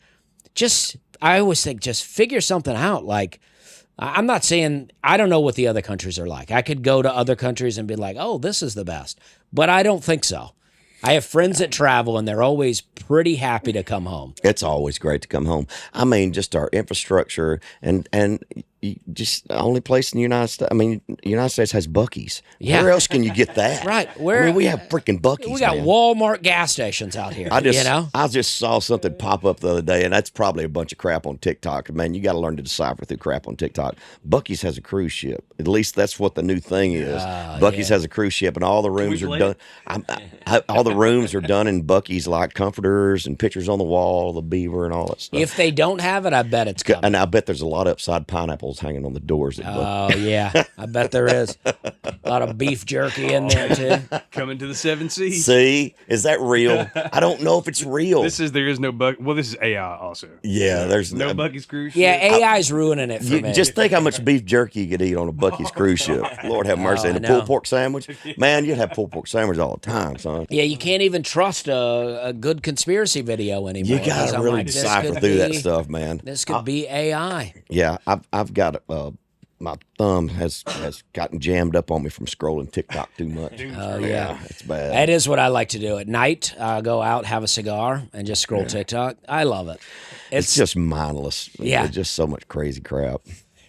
I always think just figure something out. Like, I'm not saying I don't know what the other countries are like. I could go to other countries and be like, oh, this is the best. But I don't think so. I have friends that travel, and they're always pretty happy to come home. It's always great to come home. I mean, just our infrastructure and just the only place in the United States. I mean, the United States has Buc-ee's. Yeah. Where else can you get that? Right. We have freaking Buc-ee's. We got man. Walmart gas stations out here. I just saw something pop up the other day, and that's probably a bunch of crap on TikTok. Man, you got to learn to decipher through crap on TikTok. Buc-ee's has a cruise ship. At least that's what the new thing is. Buc-ee's has a cruise ship, and all the rooms are done. All the rooms are done in Buc-ee's, like comforters and pictures on the wall, the beaver, and all that stuff. If they don't have it, I bet it's coming. And I bet there's a lot of upside pineapples hanging on the doors. Oh, yeah. I bet there is. A lot of beef jerky in there, too. Coming to the 7 Seas. See? Is that real? I don't know if it's real. There is no Buc. Well, this is AI also. Yeah, there's no Buc-ee's cruise ship. Yeah, AI's ruining it for me. Just think how much beef jerky you could eat on a Buc-ee's cruise ship. Lord have mercy. And a pulled pork sandwich. Man, you'd have pulled pork sandwich all the time, son. Yeah, you can't even trust a good conspiracy video anymore. You got to really decipher through that stuff, man. This could be AI. Yeah, I've got my thumb has gotten jammed up on me from scrolling TikTok too much. Oh, yeah. It's bad. That is what I like to do. At night, go out, have a cigar, and just scroll TikTok. I love it. It's just mindless. Yeah. It's just so much crazy crap.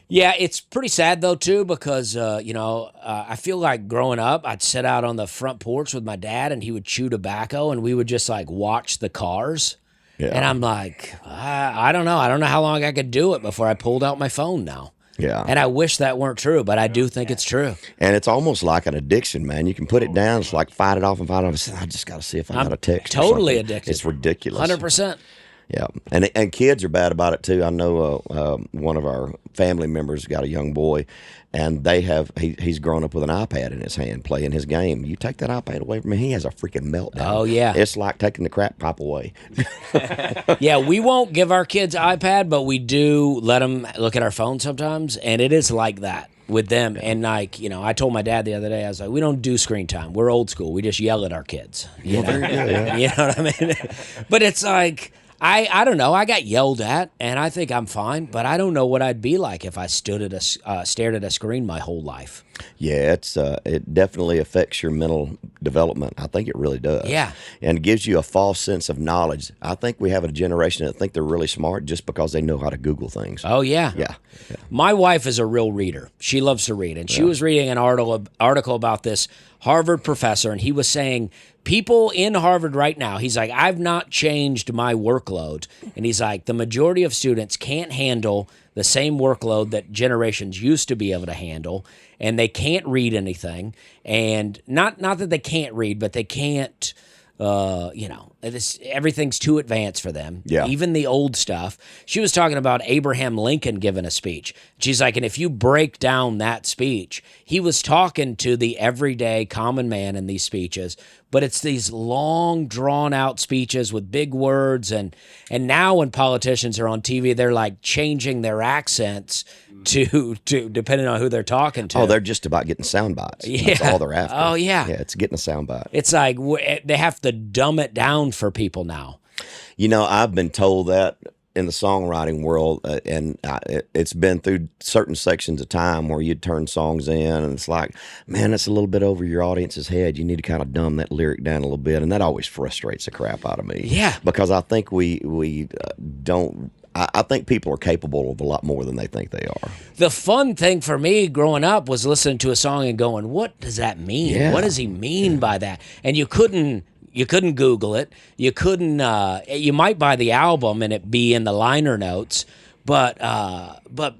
Yeah, it's pretty sad, though, too, because, I feel like growing up, I'd sit out on the front porch with my dad, and he would chew tobacco, and we would just, like, watch the cars. Yeah. And I'm like, I don't know. I don't know how long I could do it before I pulled out my phone now. Yeah. And I wish that weren't true, but I do think it's true. And it's almost like an addiction, man. You can put it down. It's like fight it off. I just got to see if I got a text. Totally addicted. It's ridiculous. 100%. Yeah. And kids are bad about it, too. I know one of our family members got a young boy, and he's grown up with an iPad in his hand playing his game. You take that iPad away from him, he has a freaking meltdown. Oh, yeah. It's like taking the crap pipe away. Yeah, we won't give our kids iPad, but we do let them look at our phone sometimes, and it is like that. with them. And like, I told my dad the other day, I was like, we don't do screen time. We're old school. We just yell at our kids. You know? Very good, yeah. You know what I mean? But it's like, I don't know. I got yelled at, and I think I'm fine. But I don't know what I'd be like if I stared at a screen my whole life. Yeah, it definitely affects your mental development. I think it really does. Yeah. And it gives you a false sense of knowledge. I think we have a generation that think they're really smart just because they know how to Google things. Oh, yeah. Yeah. My wife is a real reader. She loves to read. And she was reading an article about this Harvard professor, and he was saying people in Harvard right now, he's like, I've not changed my workload. And he's like, the majority of students can't handle the same workload that generations used to be able to handle, and they can't read anything. And not that they can't read, but they can't, everything's too advanced for them. Yeah. Even the old stuff. She was talking about Abraham Lincoln giving a speech. She's like, and if you break down that speech, he was talking to the everyday common man in these speeches, but it's these long, drawn-out speeches with big words, and now when politicians are on TV, they're like changing their accents to depending on who they're talking to. Oh, they're just about getting sound bites. Yeah. That's all they're after. Oh, yeah. Yeah, it's getting a sound bite. It's like they have to dumb it down for people now. I've been told that in the songwriting world, and it's been through certain sections of time where you turn songs in, and it's like, man, that's a little bit over your audience's head. You need to kind of dumb that lyric down a little bit, and that always frustrates the crap out of me. Yeah. Because I think we don't. I think people are capable of a lot more than they think they are. The fun thing for me growing up was listening to a song and going, what does that mean? Yeah. What does he mean by that? And you couldn't Google it. You couldn't, you might buy the album and it be in the liner notes, but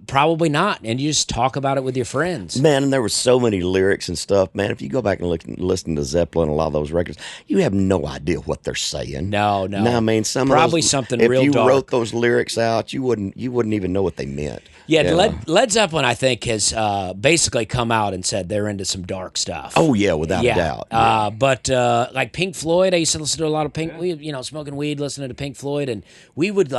probably not. And you just talk about it with your friends. Man, and there were so many lyrics and stuff. Man, if you go back and listen to Zeppelin and a lot of those records, you have no idea what they're saying. No. I mean, Probably something real If you dark. wrote those lyrics out, you wouldn't even know what they meant. Yeah, Led Zeppelin, I think, has basically come out and said they're into some dark stuff. Oh, yeah, without a doubt. Yeah. But like Pink Floyd, I used to listen to a lot of Pink, smoking weed, listening to Pink Floyd, and we would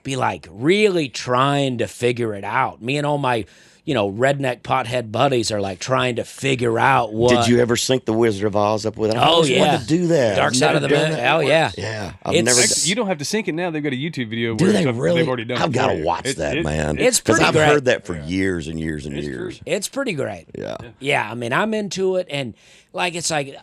be really trying to figure it out. Me and all my, redneck pothead buddies are like trying to figure out what. Did you ever sync the Wizard of Oz up with it? I always wanted to do that. Dark I've Side of never the done Moon. that. Oh, yeah. Yeah. Actually, you don't have to sync it now. They've got a YouTube video Do where they really? they've already done it. I've got for to you. watch that, man. It's pretty I've great. heard that for years and years and years. It's pretty great. Yeah. Yeah, I mean, I'm into it, and it's like,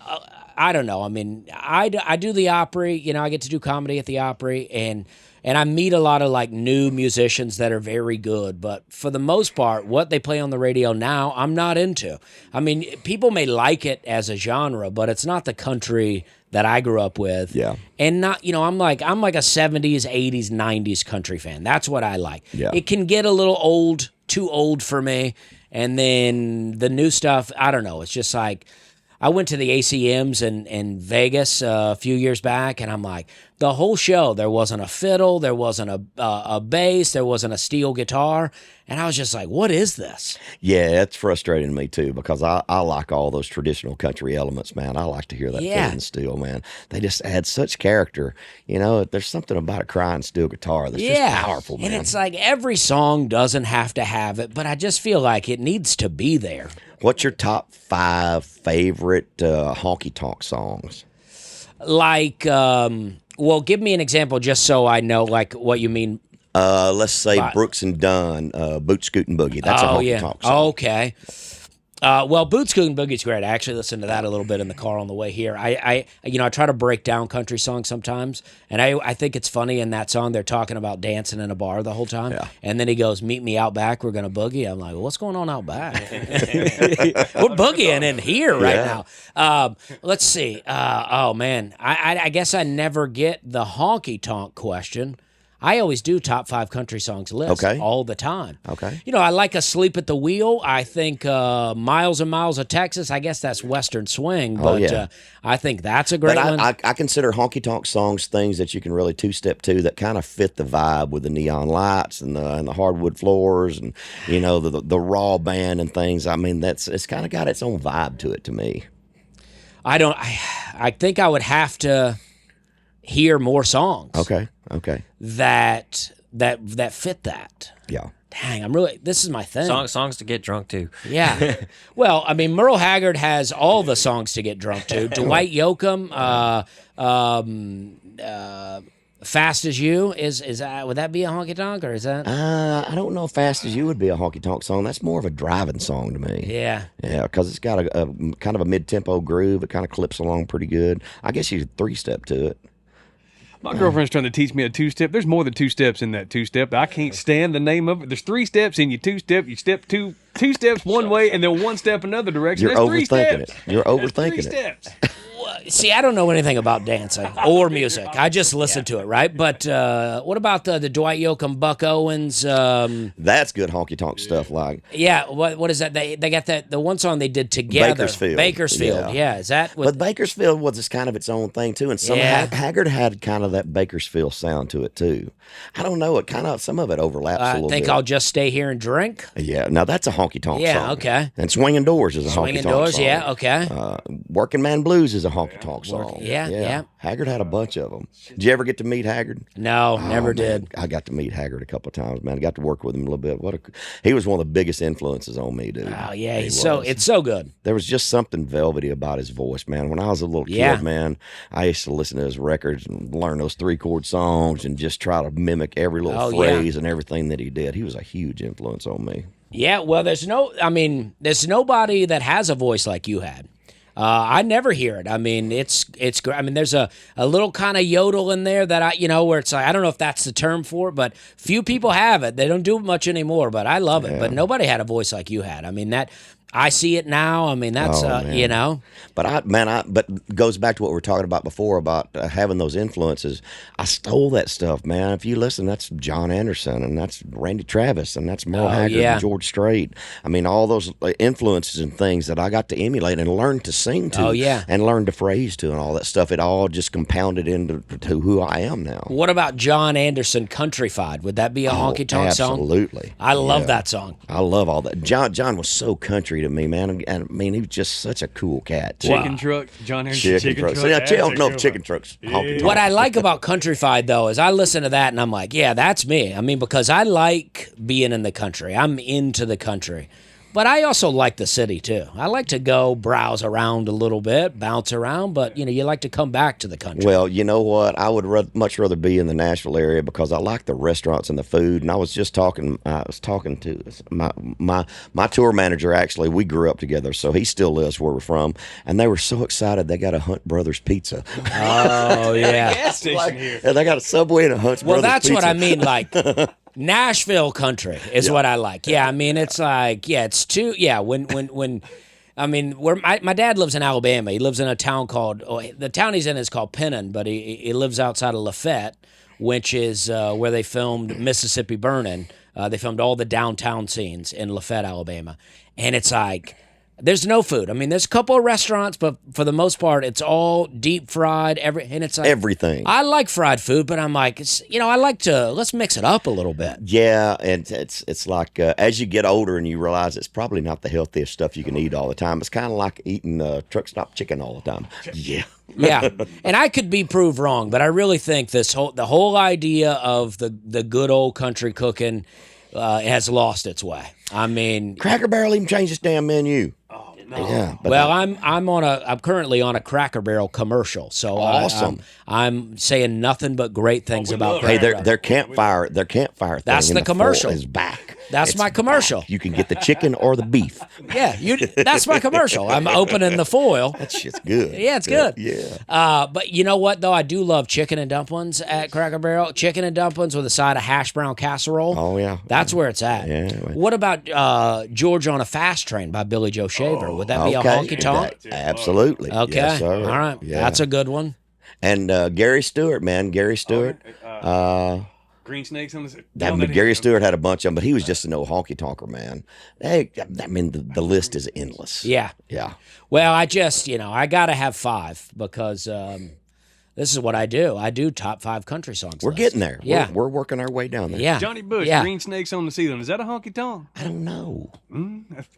I don't know. I mean, I do the Opry, I get to do comedy at the Opry, and I meet a lot of new musicians that are very good, but for the most part, what they play on the radio now, I'm not into. I mean, people may like it as a genre, but it's not the country that I grew up with. Yeah. And not, I'm like a 70s, 80s, 90s country fan. That's what I like. Yeah. It can get a little old, too old for me. And then the new stuff, I don't know. It's just like, I went to the ACMs in Vegas a few years back, and I'm like, the whole show, there wasn't a fiddle, there wasn't a bass, there wasn't a steel guitar, and I was just like, what is this? Yeah, it's frustrating to me too, because I like all those traditional country elements, man. I like to hear that fiddle and steel, man. They just add such character. There's something about a crying steel guitar that's just powerful, man. And it's like every song doesn't have to have it, but I just feel like it needs to be there. What's your top 5 favorite honky-tonk songs? Give me an example just so I know what you mean. Let's say Brooks and Dunn, Boot Scootin' Boogie. That's a honky-tonk song. Okay. Boot Scootin' Boogie's great. I actually listened to that a little bit in the car on the way here. I try to break down country songs sometimes, and I think it's funny in that song they're talking about dancing in a bar the whole time, and then he goes, "Meet me out back, we're gonna boogie." I'm like, what's going on out back? We're boogieing in here right now. Let's see. Oh man, I guess I never get the honky tonk question. I always do top 5 country songs list all the time. Okay. I like Asleep at the Wheel. I think Miles and Miles of Texas. I guess that's Western swing, but I think that's a great one. I consider honky-tonk songs things that you can really two-step to that kind of fit the vibe with the neon lights and the hardwood floors and, the raw band and things. I mean, it's kind of got its own vibe to it to me. I think I would have to hear more songs. Okay. That that fit that. Yeah. Dang, this is my thing. Songs to get drunk to. Yeah. Well, I mean, Merle Haggard has all the songs to get drunk to. Dwight Yoakam, Fast as You is that, would that be a honky tonk, or is that? I don't know if Fast as You would be a honky tonk song. That's more of a driving song to me. Yeah. Yeah, because it's got a kind of a mid tempo groove. It kind of clips along pretty good. I guess you could 3-step to it. My girlfriend's trying to teach me a 2-step. There's more than 2 steps in that 2-step. I can't stand the name of it. There's 3 steps in your 2-step. You step two steps one way and then 1 step another direction. You're That's 3 overthinking steps. it. You're That's overthinking 3 it. steps. See, I don't know anything about dancing or music. I just listen to it, right? But what about the Dwight Yoakam, Buck Owens? That's good honky tonk stuff. Like, Yeah, what is that? They got the one song they did together. Bakersfield. Yeah. Is that what? but Bakersfield was just kind of its own thing too, and some Yeah. Haggard had kind of that Bakersfield sound to it too. I don't know. It kind of some of it overlaps a I little think bit. I'll just stay here and drink. Yeah, now that's a honky tonk Yeah, song. okay. And Swinging Doors is a honky Swinging tonk Doors, song. yeah, okay. Working Man Blues is a honky tonk song. Yeah. Haggard had a bunch of them. Did you ever get to meet Haggard? No, never Oh, man, did. I got to meet Haggard a couple of times, man. I got to work with him a little bit. He was one of the biggest influences on me, dude. Oh yeah, He it's so good. There was just something velvety about his voice, man. When I was a little Yeah. kid, man, I used to listen to his records and learn those 3-chord songs and just try to mimic every little phrase and everything that he did. He was a huge influence on me. Yeah, well, there's nobody that has a voice like you had. I never hear it. I mean, it's great. I mean, there's a little kind of yodel in there that where it's like, I don't know if that's the term for it, but few people have it. They don't do it much anymore, but I love it. But nobody had a voice like you had. I mean, I see it now. I mean, that's man. But but goes back to what we were talking about before about having those influences. I stole that stuff, man. If you listen, that's John Anderson and that's Randy Travis and that's Merle Haggard and George Strait. I mean, all those influences and things that I got to emulate and learn to sing to, and learn to phrase to, and all that stuff. It all just compounded into who I am now. What about John Anderson, Countryfied? Would that be a honky tonk song? Absolutely. I love that song. I love all that. John was so country to me, man. And I mean, he was just such a cool cat too. Chicken truck. John Anderson chicken truck. So, yeah, That's I don't know a if good chicken one. trucks. honky tonk. What I like about Countryfied, though, is I listen to that and I'm like, yeah, that's me. I mean, because I like being in the country. I'm into the country. But I also like the city, too. I like to go browse around a little bit, bounce around, but, you like to come back to the country. Well, you know what? I would much rather be in the Nashville area because I like the restaurants and the food. And I was talking to my tour manager, actually. We grew up together, so he still lives where we're from. And they were so excited they got a Hunt Brothers pizza. Oh, yeah. Gas station here. And they got a Subway and a Hunt Well, Brothers that's pizza. what I mean, like... Nashville country is what I like. Yeah, I mean, it's like, it's too, when I mean, where my dad lives in Alabama. He lives in a town the town he's in is called Pennon, but he lives outside of Lafayette, which is where they filmed Mississippi Burning. They filmed all the downtown scenes in Lafayette, Alabama. And it's like, there's no food. I mean, there's a couple of restaurants, but for the most part, it's all deep fried. And it's like everything. I like fried food, but I'm like, I like to let's mix it up a little bit. Yeah, and it's like as you get older and you realize it's probably not the healthiest stuff you can eat all the time. It's kind of like eating truck stop chicken all the time. Yeah. Yeah, and I could be proved wrong, but I really think the whole idea of the good old country cooking has lost its way. I mean, Cracker Barrel even changed its damn menu. Oh, no. Yeah. But well, I'm currently on a Cracker Barrel commercial, so Awesome. I'm saying nothing but great things about hey, Cracker Barrel. their campfire thing. That's in the commercial. fall is back. That's my commercial. Back. You can get the chicken or the beef. Yeah, that's my commercial. I'm opening the foil. That shit's good. Yeah, it's good. Yeah. But you know what, though? I do love chicken and dumplings at Cracker Barrel. Chicken and dumplings with a side of hash brown casserole. Oh, yeah. That's where it's at. Yeah. What about George on a Fast Train by Billy Joe Shaver? Would that be a honky tonk? Absolutely. Okay. Yes, sir. All right. Yeah. That's a good one. And Gary Stewart, man. Gary Stewart. Green snakes on the. Gary Stewart had a bunch of them, but he was just an old honky tonker, man. Hey, I mean, the list is endless. Yeah. Yeah. Well, I just, I got to have 5 because this is what I do. I do top 5 country songs. We're getting there. Yeah. We're working our way down there. Yeah. Johnny Bush, Yeah. Green Snakes on the Ceiling. Is that a honky tonk? I don't know.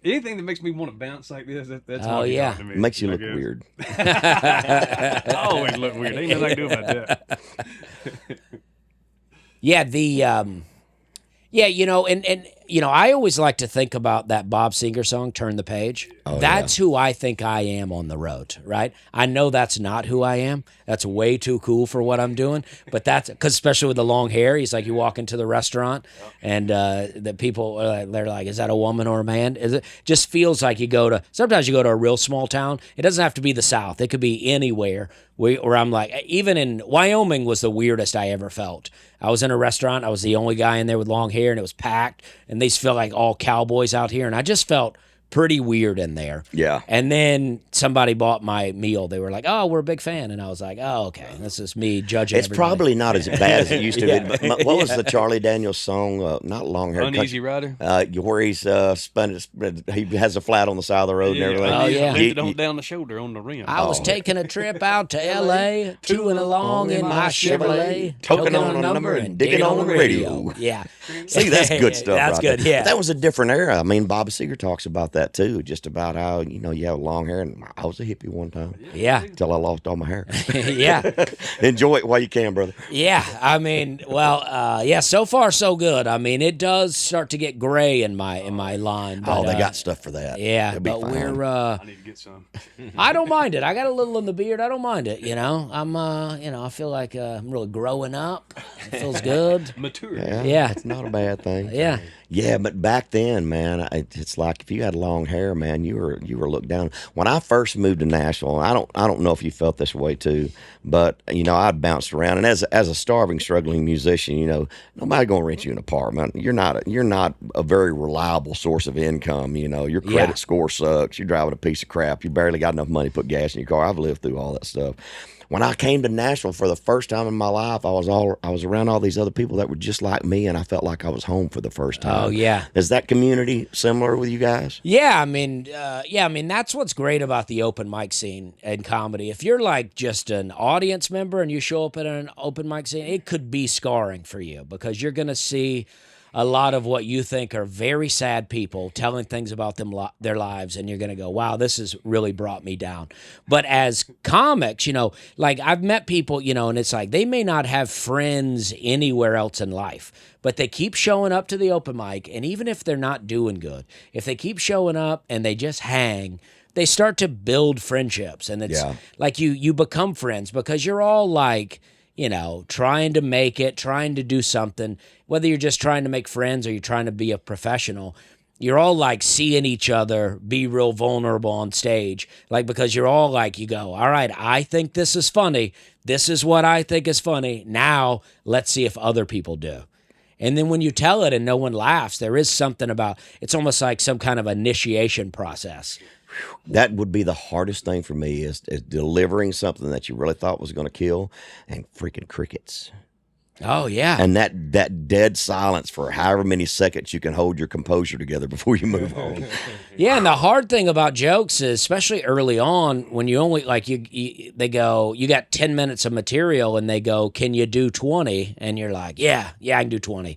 Anything that makes me want to bounce like this, that's Oh, honky yeah. tonk to me. It makes you I look guess. weird. I always look weird. Ain't nothing I can do about that. Yeah, yeah, and I always like to think about that Bob Seger song, Turn the Page. Oh, That's who I think I am on the road, right? I know that's not who I am. That's way too cool for what I'm doing. But that's because, especially with the long hair, he's like, you walk into the restaurant and the people, they're like, is that a woman or a man? Just feels like sometimes you go to a real small town. It doesn't have to be the South. It could be anywhere where I'm like, even in Wyoming was the weirdest I ever felt. I was in a restaurant. I was the only guy in there with long hair, and it was packed. And these felt like all cowboys out here, and I just felt pretty weird in there. Yeah. And then somebody bought my meal. They were like, "Oh, we're a big fan," and I was like, "Oh, okay, this is me judging." It's everybody. probably not as bad as it used to Yeah. be. But what was the Charlie Daniels song? Not Long Hair. Uneasy Rider. Where he's he has a flat on the side of the road and everything. Oh, yeah. Lifted on down the shoulder on the rim. I was taking a trip out to L.A., chewing along in my Chevrolet, Toking on a number and digging on the radio. Yeah. See, that's good stuff. That's right good, there. yeah. But that was a different era. I mean, Bob Seger talks about that too, just about how you have long hair. And I was a hippie one time. Yeah. Till I lost all my hair. Yeah. Enjoy it while you can, brother. Yeah. I mean, well, yeah, so far so good. I mean, it does start to get gray in my line. But, They got stuff for that. Yeah, It'll be but fine. I need to get some. I don't mind it. I got a little in the beard. I don't mind it. I'm, I feel like I'm really growing up. It feels good. Mature. Yeah. It's not a bad thing. Yeah. Yeah, but back then, man, it's like if you had long hair, man, you were looked down. When I first moved to Nashville, I don't know if you felt this way too, but I'd bounced around, and as a starving, struggling musician, nobody gonna rent you an apartment. You're not a very reliable source of income. Your credit score sucks. You're driving a piece of crap. You barely got enough money to put gas in your car. I've lived through all that stuff. When I came to Nashville for the first time in my life, I was around all these other people that were just like me, and I felt like I was home for the first time. Oh, yeah. Is that community similar with you guys? Yeah, I mean, that's what's great about the open mic scene in comedy. If you're like just an audience member and you show up at an open mic scene, it could be scarring for you because you're going to see a lot of what you think are very sad people telling things about their lives, and you're going to go, wow, this has really brought me down. But as comics, like I've met people, and it's like they may not have friends anywhere else in life, but they keep showing up to the open mic, and even if they're not doing good, if they keep showing up and they just hang, they start to build friendships, and it's like you become friends because you're all like, trying to make it, trying to do something, whether you're just trying to make friends or you're trying to be a professional, you're all like seeing each other be real vulnerable on stage. Like, because you're all like, you go, all right, I think this is funny. This is what I think is funny. Now let's see if other people do. And then when you tell it and no one laughs, there is something about, it's almost like some kind of initiation process. That would be the hardest thing for me is delivering something that you really thought was going to kill and freaking crickets. Oh, yeah. And that dead silence for however many seconds you can hold your composure together before you move on. Yeah, and the hard thing about jokes is, especially early on, when you only, like, they go, you got 10 minutes of material, and they go, can you do 20? And you're like, yeah, I can do 20,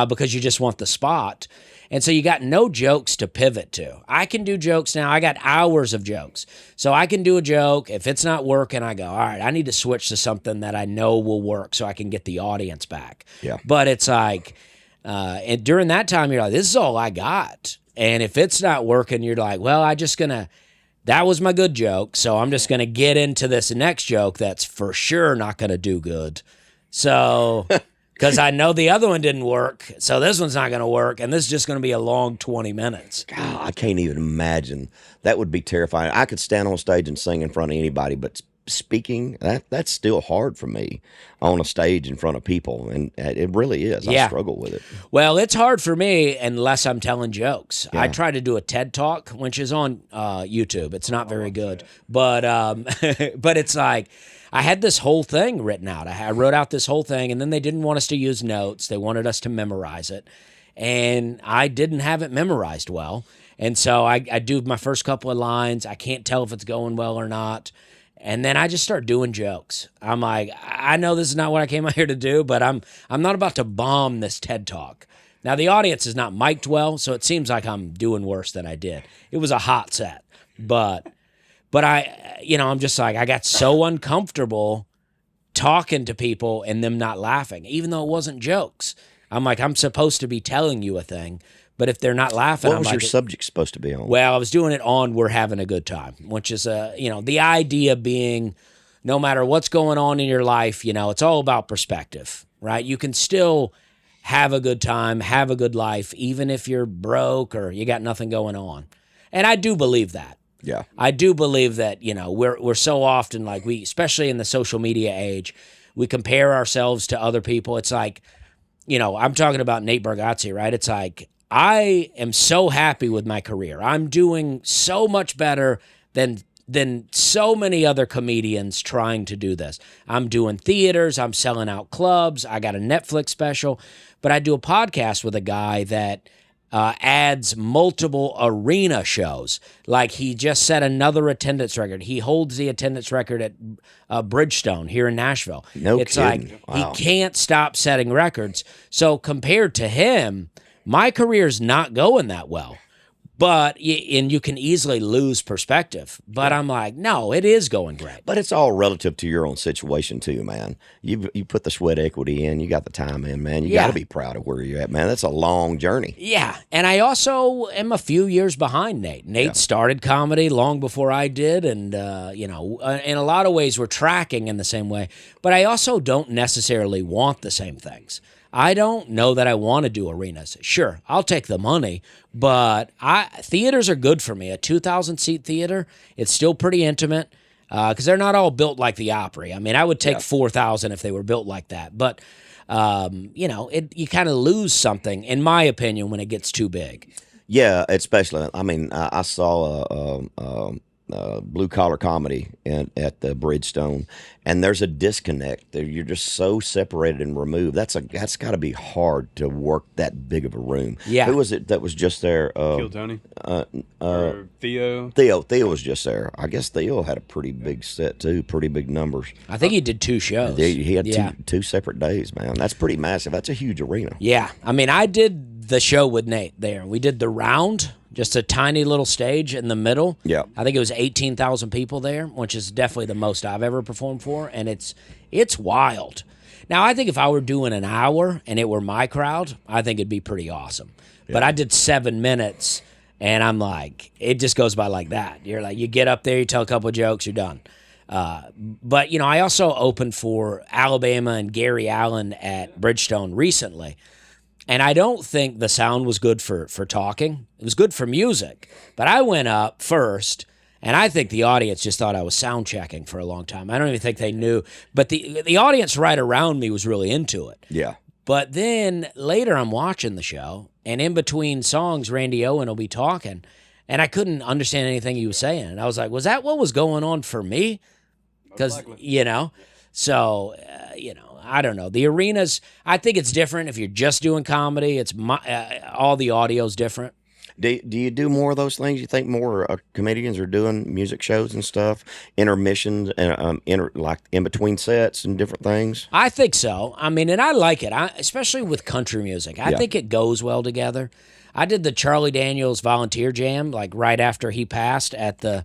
because you just want the spot. And so you got no jokes to pivot to. I can do jokes now. I got hours of jokes. So I can do a joke. If it's not working, I go, all right, I need to switch to something that I know will work so I can get the audience back. Yeah. But it's like, and during that time, you're like, this is all I got. And if it's not working, you're like, well, that was my good joke. So I'm just going to get into this next joke that's for sure not going to do good. So... because I know the other one didn't work, so this one's not going to work, and this is just going to be a long 20 minutes. God, I can't even imagine. That would be terrifying. I could stand on stage and sing in front of anybody, but speaking, that's still hard for me on a stage in front of people, and it really is. Yeah. I struggle with it. Well, it's hard for me unless I'm telling jokes. Yeah. I try to do a TED Talk, which is on YouTube. It's not very good, but but it's like, I had this whole thing written out. I wrote out this whole thing, and then they didn't want us to use notes. They wanted us to memorize it, and I didn't have it memorized well. And so I do my first couple of lines. I can't tell if it's going well or not. And then I just start doing jokes. I'm like, I know this is not what I came out here to do, but I'm not about to bomb this TED Talk. Now, the audience is not mic'd well, so it seems like I'm doing worse than I did. It was a hot set, but I'm just like, I got so uncomfortable talking to people and them not laughing, even though it wasn't jokes. I'm like, I'm supposed to be telling you a thing, but if they're not laughing, What I'm was like, your subject supposed to be on? well, I was doing it on We're Having a Good Time, which is, the idea being no matter what's going on in your life, it's all about perspective, right? You can still have a good time, have a good life, even if you're broke or you got nothing going on. And I do believe that. Yeah. I do believe that, we're so often like especially in the social media age, we compare ourselves to other people. It's like, I'm talking about Nate Bargatze, right? It's like, I am so happy with my career. I'm doing so much better than so many other comedians trying to do this. I'm doing theaters. I'm selling out clubs. I got a Netflix special. But I do a podcast with a guy that adds multiple arena shows. Like he just set another attendance record. He holds the attendance record at Bridgestone here in Nashville. It's kidding. like Wow. he can't stop setting records. So compared to him, my career's not going that well. But and you can easily lose perspective. But I'm like, no, it is going great. But it's all relative to your own situation too, man. You put the sweat equity in, you got the time in, man. You got to be proud of where you're at, man. That's a long journey. Yeah, and I also am a few years behind Nate. Nate started comedy long before I did, and in a lot of ways we're tracking in the same way. But I also don't necessarily want the same things. I don't know that I want to do arenas. Sure, I'll take the money, but theaters are good for me. A 2,000-seat theater, it's still pretty intimate because they're not all built like the Opry. I mean, I would take 4,000 if they were built like that. But, you kind of lose something, in my opinion, when it gets too big. Yeah, especially. I mean, I saw blue collar comedy at the Bridgestone, and there's a disconnect. You're just so separated and removed. That's got to be hard to work that big of a room. Yeah. Who was it that was just there? Kill Tony. Or Theo. Theo was just there. I guess Theo had a pretty big set too, pretty big numbers. I think he did 2 shows. He had two separate days, man. That's pretty massive. That's a huge arena. Yeah, I mean, I did the show with Nate there. We did the round. Just a tiny little stage in the middle. Yeah. I think it was 18,000 people there, which is definitely the most I've ever performed for, and it's wild. Now, I think if I were doing an hour and it were my crowd, I think it'd be pretty awesome. Yeah. But I did 7 minutes, and I'm like, it just goes by like that. You're like, you get up there, you tell a couple of jokes, you're done. But, I also opened for Alabama and Gary Allen at Bridgestone recently. And I don't think the sound was good for talking. It was good for music. But I went up first, and I think the audience just thought I was sound checking for a long time. I don't even think they knew. But the audience right around me was really into it. Yeah. But then later I'm watching the show, and in between songs, Randy Owen will be talking, and I couldn't understand anything he was saying. And I was like, was that what was going on for me? Because, so, I don't know. The arenas, I think it's different if you're just doing comedy. It's all the audio's different. Do you do more of those things? You think more comedians are doing music shows and stuff, intermissions, and like in between sets and different things? I think so. I mean, and I like it, especially with country music. I think it goes well together. I did the Charlie Daniels Volunteer Jam like right after he passed at the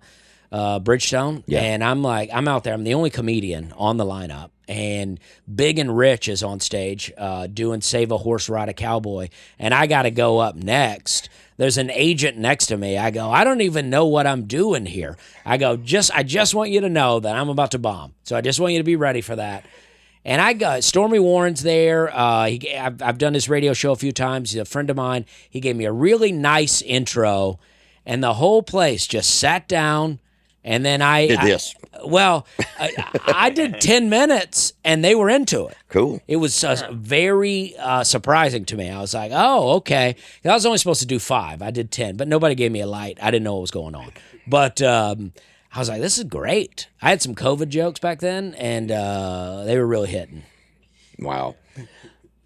Bridgestone, and I'm out there. I'm the only comedian on the lineup, and Big and Rich is on stage doing Save a Horse, Ride a Cowboy, and I got to go up next. There's an agent next to me. I go, I don't even know what I'm doing here. I go, I just want you to know that I'm about to bomb, so I just want you to be ready for that. And I got Stormy Warren's there. I've done this radio show a few times. He's a friend of mine. He gave me a really nice intro, and the whole place just sat down. And then I did this. I did 10 minutes, and they were into it. Cool. It was very surprising to me. I was like, oh, okay. I was only supposed to do 5. I did 10, but nobody gave me a light. I didn't know what was going on. But I was like, this is great. I had some COVID jokes back then, and they were really hitting. Wow.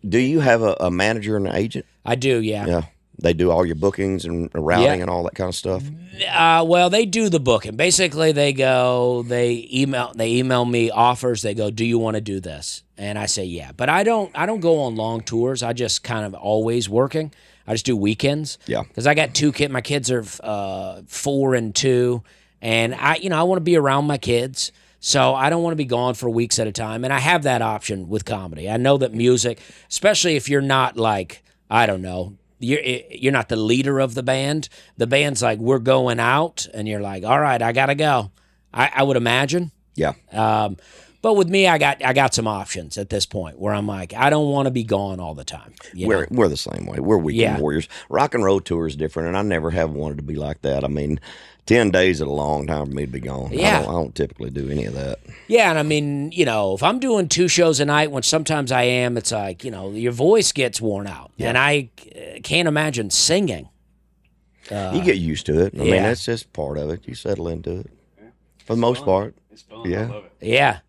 Do you have a manager and an agent? I do, yeah. Yeah. They do all your bookings and routing and all that kind of stuff? Well, they do the booking. Basically, they email me offers. They go, do you want to do this? And I say, yeah. But I don't go on long tours. I just kind of always working. I just do weekends. Yeah. Because I got 2 kids. My kids are 4 and 2. And I want to be around my kids. So I don't want to be gone for weeks at a time. And I have that option with comedy. I know that music, especially if you're not like, I don't know, you're not the leader of the band. The band's like, we're going out, and you're like, all right, I gotta go. I would imagine. Yeah. But with me, I got some options at this point where I'm like, I don't want to be gone all the time. We're the same way. We're weekend warriors. Rock and roll tour is different, and I never have wanted to be like that. I mean, 10 days is a long time for me to be gone. Yeah. I don't typically do any of that. Yeah, and I mean, if I'm doing 2 shows a night, which sometimes I am, it's like, your voice gets worn out. Yeah. And I can't imagine singing. You get used to it. I mean, that's just part of it. You settle into it. For the most part. It's fun. Yeah. I love it. Yeah.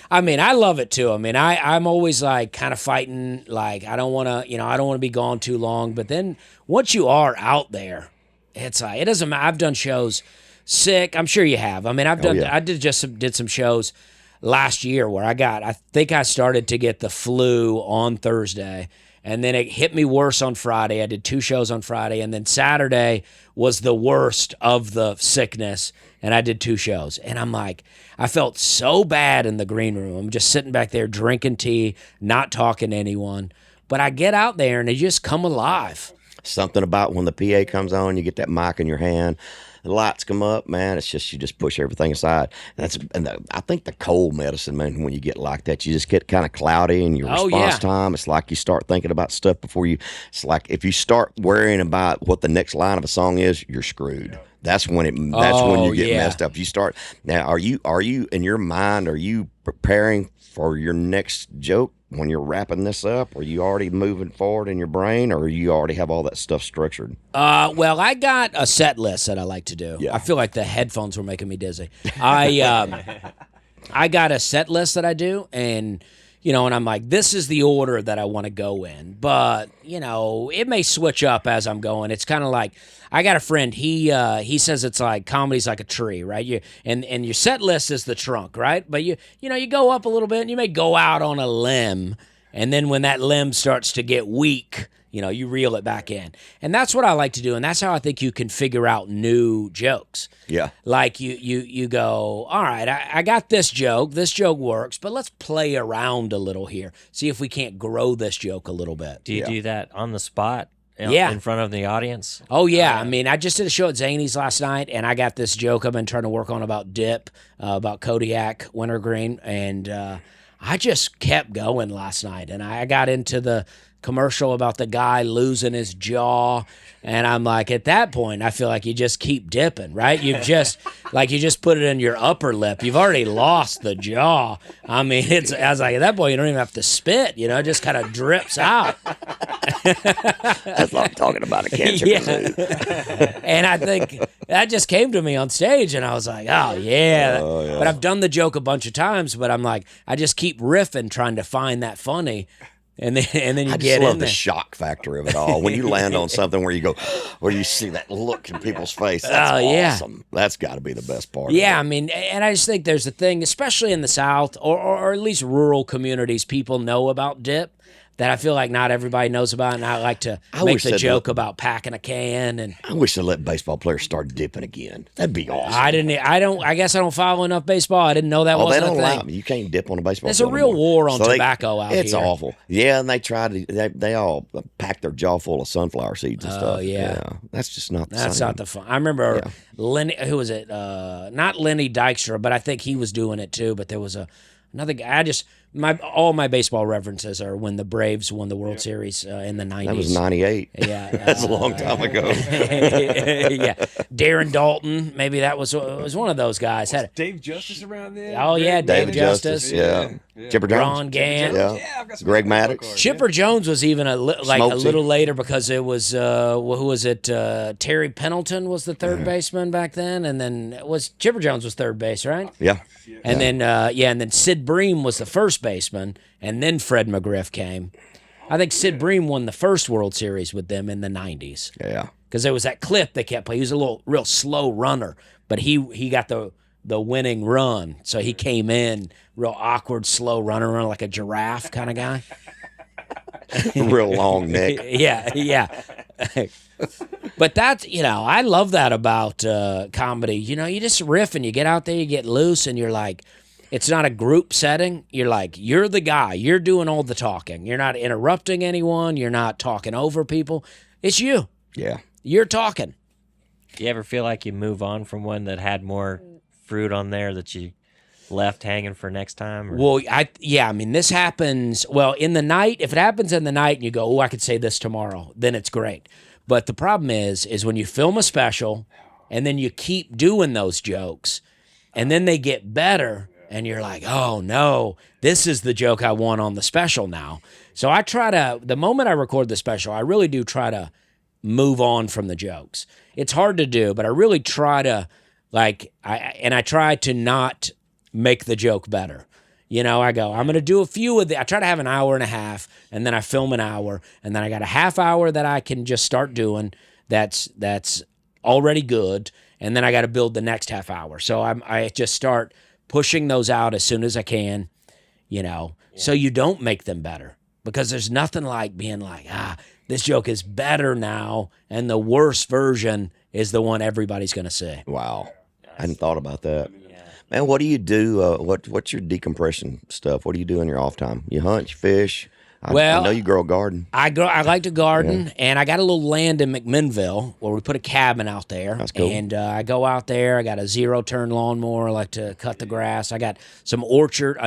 I mean, I love it too. I mean, I'm always like kind of fighting, like I don't want to be gone too long. But then once you are out there, it's like, it doesn't matter. I've done shows sick. I'm sure you have. I mean, I did some shows last year where I think I started to get the flu on Thursday, and then it hit me worse on Friday. I did 2 shows on Friday, and then Saturday was the worst of the sickness, and I did 2 shows. And I'm like, I felt so bad in the green room. I'm just sitting back there drinking tea, not talking to anyone. But I get out there, and they just come alive. Something about when the PA comes on, you get that mic in your hand, the lights come up, man. It's just, you just push everything aside. I think the cold medicine, man, when you get like that, you just get kind of cloudy in your response time. It's like you start thinking about stuff before it's like if you start worrying about what the next line of a song is, you're screwed. That's when you get messed up. You start now. Are you in your mind? Are you preparing for your next joke when you're wrapping this up? Are you already moving forward in your brain, or you already have all that stuff structured? Well, I got a set list that I like to do. Yeah. I feel like the headphones were making me dizzy. I got a set list that I do, and and I'm like, this is the order that I want to go in. But it may switch up as I'm going. It's kind of like, I got a friend. He says it's like comedy's like a tree, right? And your set list is the trunk, right? But you go up a little bit, and you may go out on a limb, and then when that limb starts to get weak, you reel it back in. And that's what I like to do, and that's how I think you can figure out new jokes. Yeah. Like you go, all right, I got this joke works, but let's play around a little here. See if we can't grow this joke a little bit. Do you do that on the spot? Yeah. In front of the audience? Oh, yeah. I mean, I just did a show at Zany's last night, and I got this joke I've been trying to work on about dip, about Kodiak wintergreen, and I just kept going last night, and I got into the commercial about the guy losing his jaw, and I'm like, at that point, I feel like you just keep dipping, right? You just put it in your upper lip. You've already lost the jaw. I mean, I was like, at that point, you don't even have to spit. It just kind of drips out. That's what I'm talking about. A cancer disease. And I think that just came to me on stage, and I was like, oh yeah. But I've done the joke a bunch of times, but I'm like, I just keep riffing, trying to find that funny. And then you I get just love in the there. shock factor of it all. When you land on something where you see that look in people's face, that's awesome. That's got to be the best part. Yeah, of it. I mean, and I just think there's a thing, especially in the South or at least rural communities, people know about dip that I feel like not everybody knows about, and I like to make the joke about packing a can. And I wish they let baseball players start dipping again. That'd be awesome. I guess I don't follow enough baseball. I didn't know that wasn't they don't a thing. allow you can't dip on a baseball. There's a real war on tobacco out here. It's awful. Yeah, and they try to. They all pack their jaw full of sunflower seeds and stuff. Yeah, that's just not. That's not the fun. I remember Lenny. Who was it? Not Lenny Dykstra, but I think he was doing it too. But there was another guy. All my baseball references are when the Braves won the World Series in the 90s. That was 98. Yeah. That's a long time ago. Yeah. Darren Dalton, maybe that was one of those guys. Dave Justice around there? Oh, yeah, David Justice. Yeah. Chipper Jones. Ron Gant. Yeah. I've got some Greg baseball Maddox. cards, Chipper Jones was even a Smokesy. little later because it was who was it? Terry Pendleton was the third baseman back then, and then Chipper Jones was third base, right? Yeah. And then Sid Bream was the first baseman, and then Fred McGriff came. I think Sid Bream won the first World Series with them in the 90s. Yeah. Because there was that clip they kept playing. He was a real slow runner, but he got the winning run, so he came in real awkward, slow runner, like a giraffe kind of guy. Real long neck. Yeah. But that's, I love that about comedy. You just riff and you get out there, you get loose, and you're like, it's not a group setting. You're like, you're the guy. You're doing all the talking. You're not interrupting anyone. You're not talking over people. It's you. Yeah. You're talking. Do you ever feel like you move on from one that had more fruit on there that you left hanging for next time? Or? Well, I mean, this happens, well, in the night. If it happens in the night and you go, oh, I could say this tomorrow, then it's great. But the problem is when you film a special and then you keep doing those jokes and then they get better and you're like, oh, no, this is the joke I want on the special now. So I try to, the moment I record the special, I really do try to move on from the jokes. It's hard to do, but I really try to, I try to not make the joke better. You know, I go, I'm going to do a few of the, I try to have an hour and a half, and then I film an hour, and then I got a half hour that I can just start doing that's already good, and then I got to build the next half hour. So I just start pushing those out as soon as I can, you know, so you don't make them better. Because there's nothing like being like, this joke is better now, and the worst version is the one everybody's going to see. Wow. I hadn't thought about that. Man, what do you do? What's your decompression stuff? What do you do in your off time? You hunt, you fish? I know you grow a garden. I like to garden, and I got a little land in McMinnville where we put a cabin out there. That's cool. And I go out there. I got a 0-turn lawnmower. I like to cut the grass. I got an orchard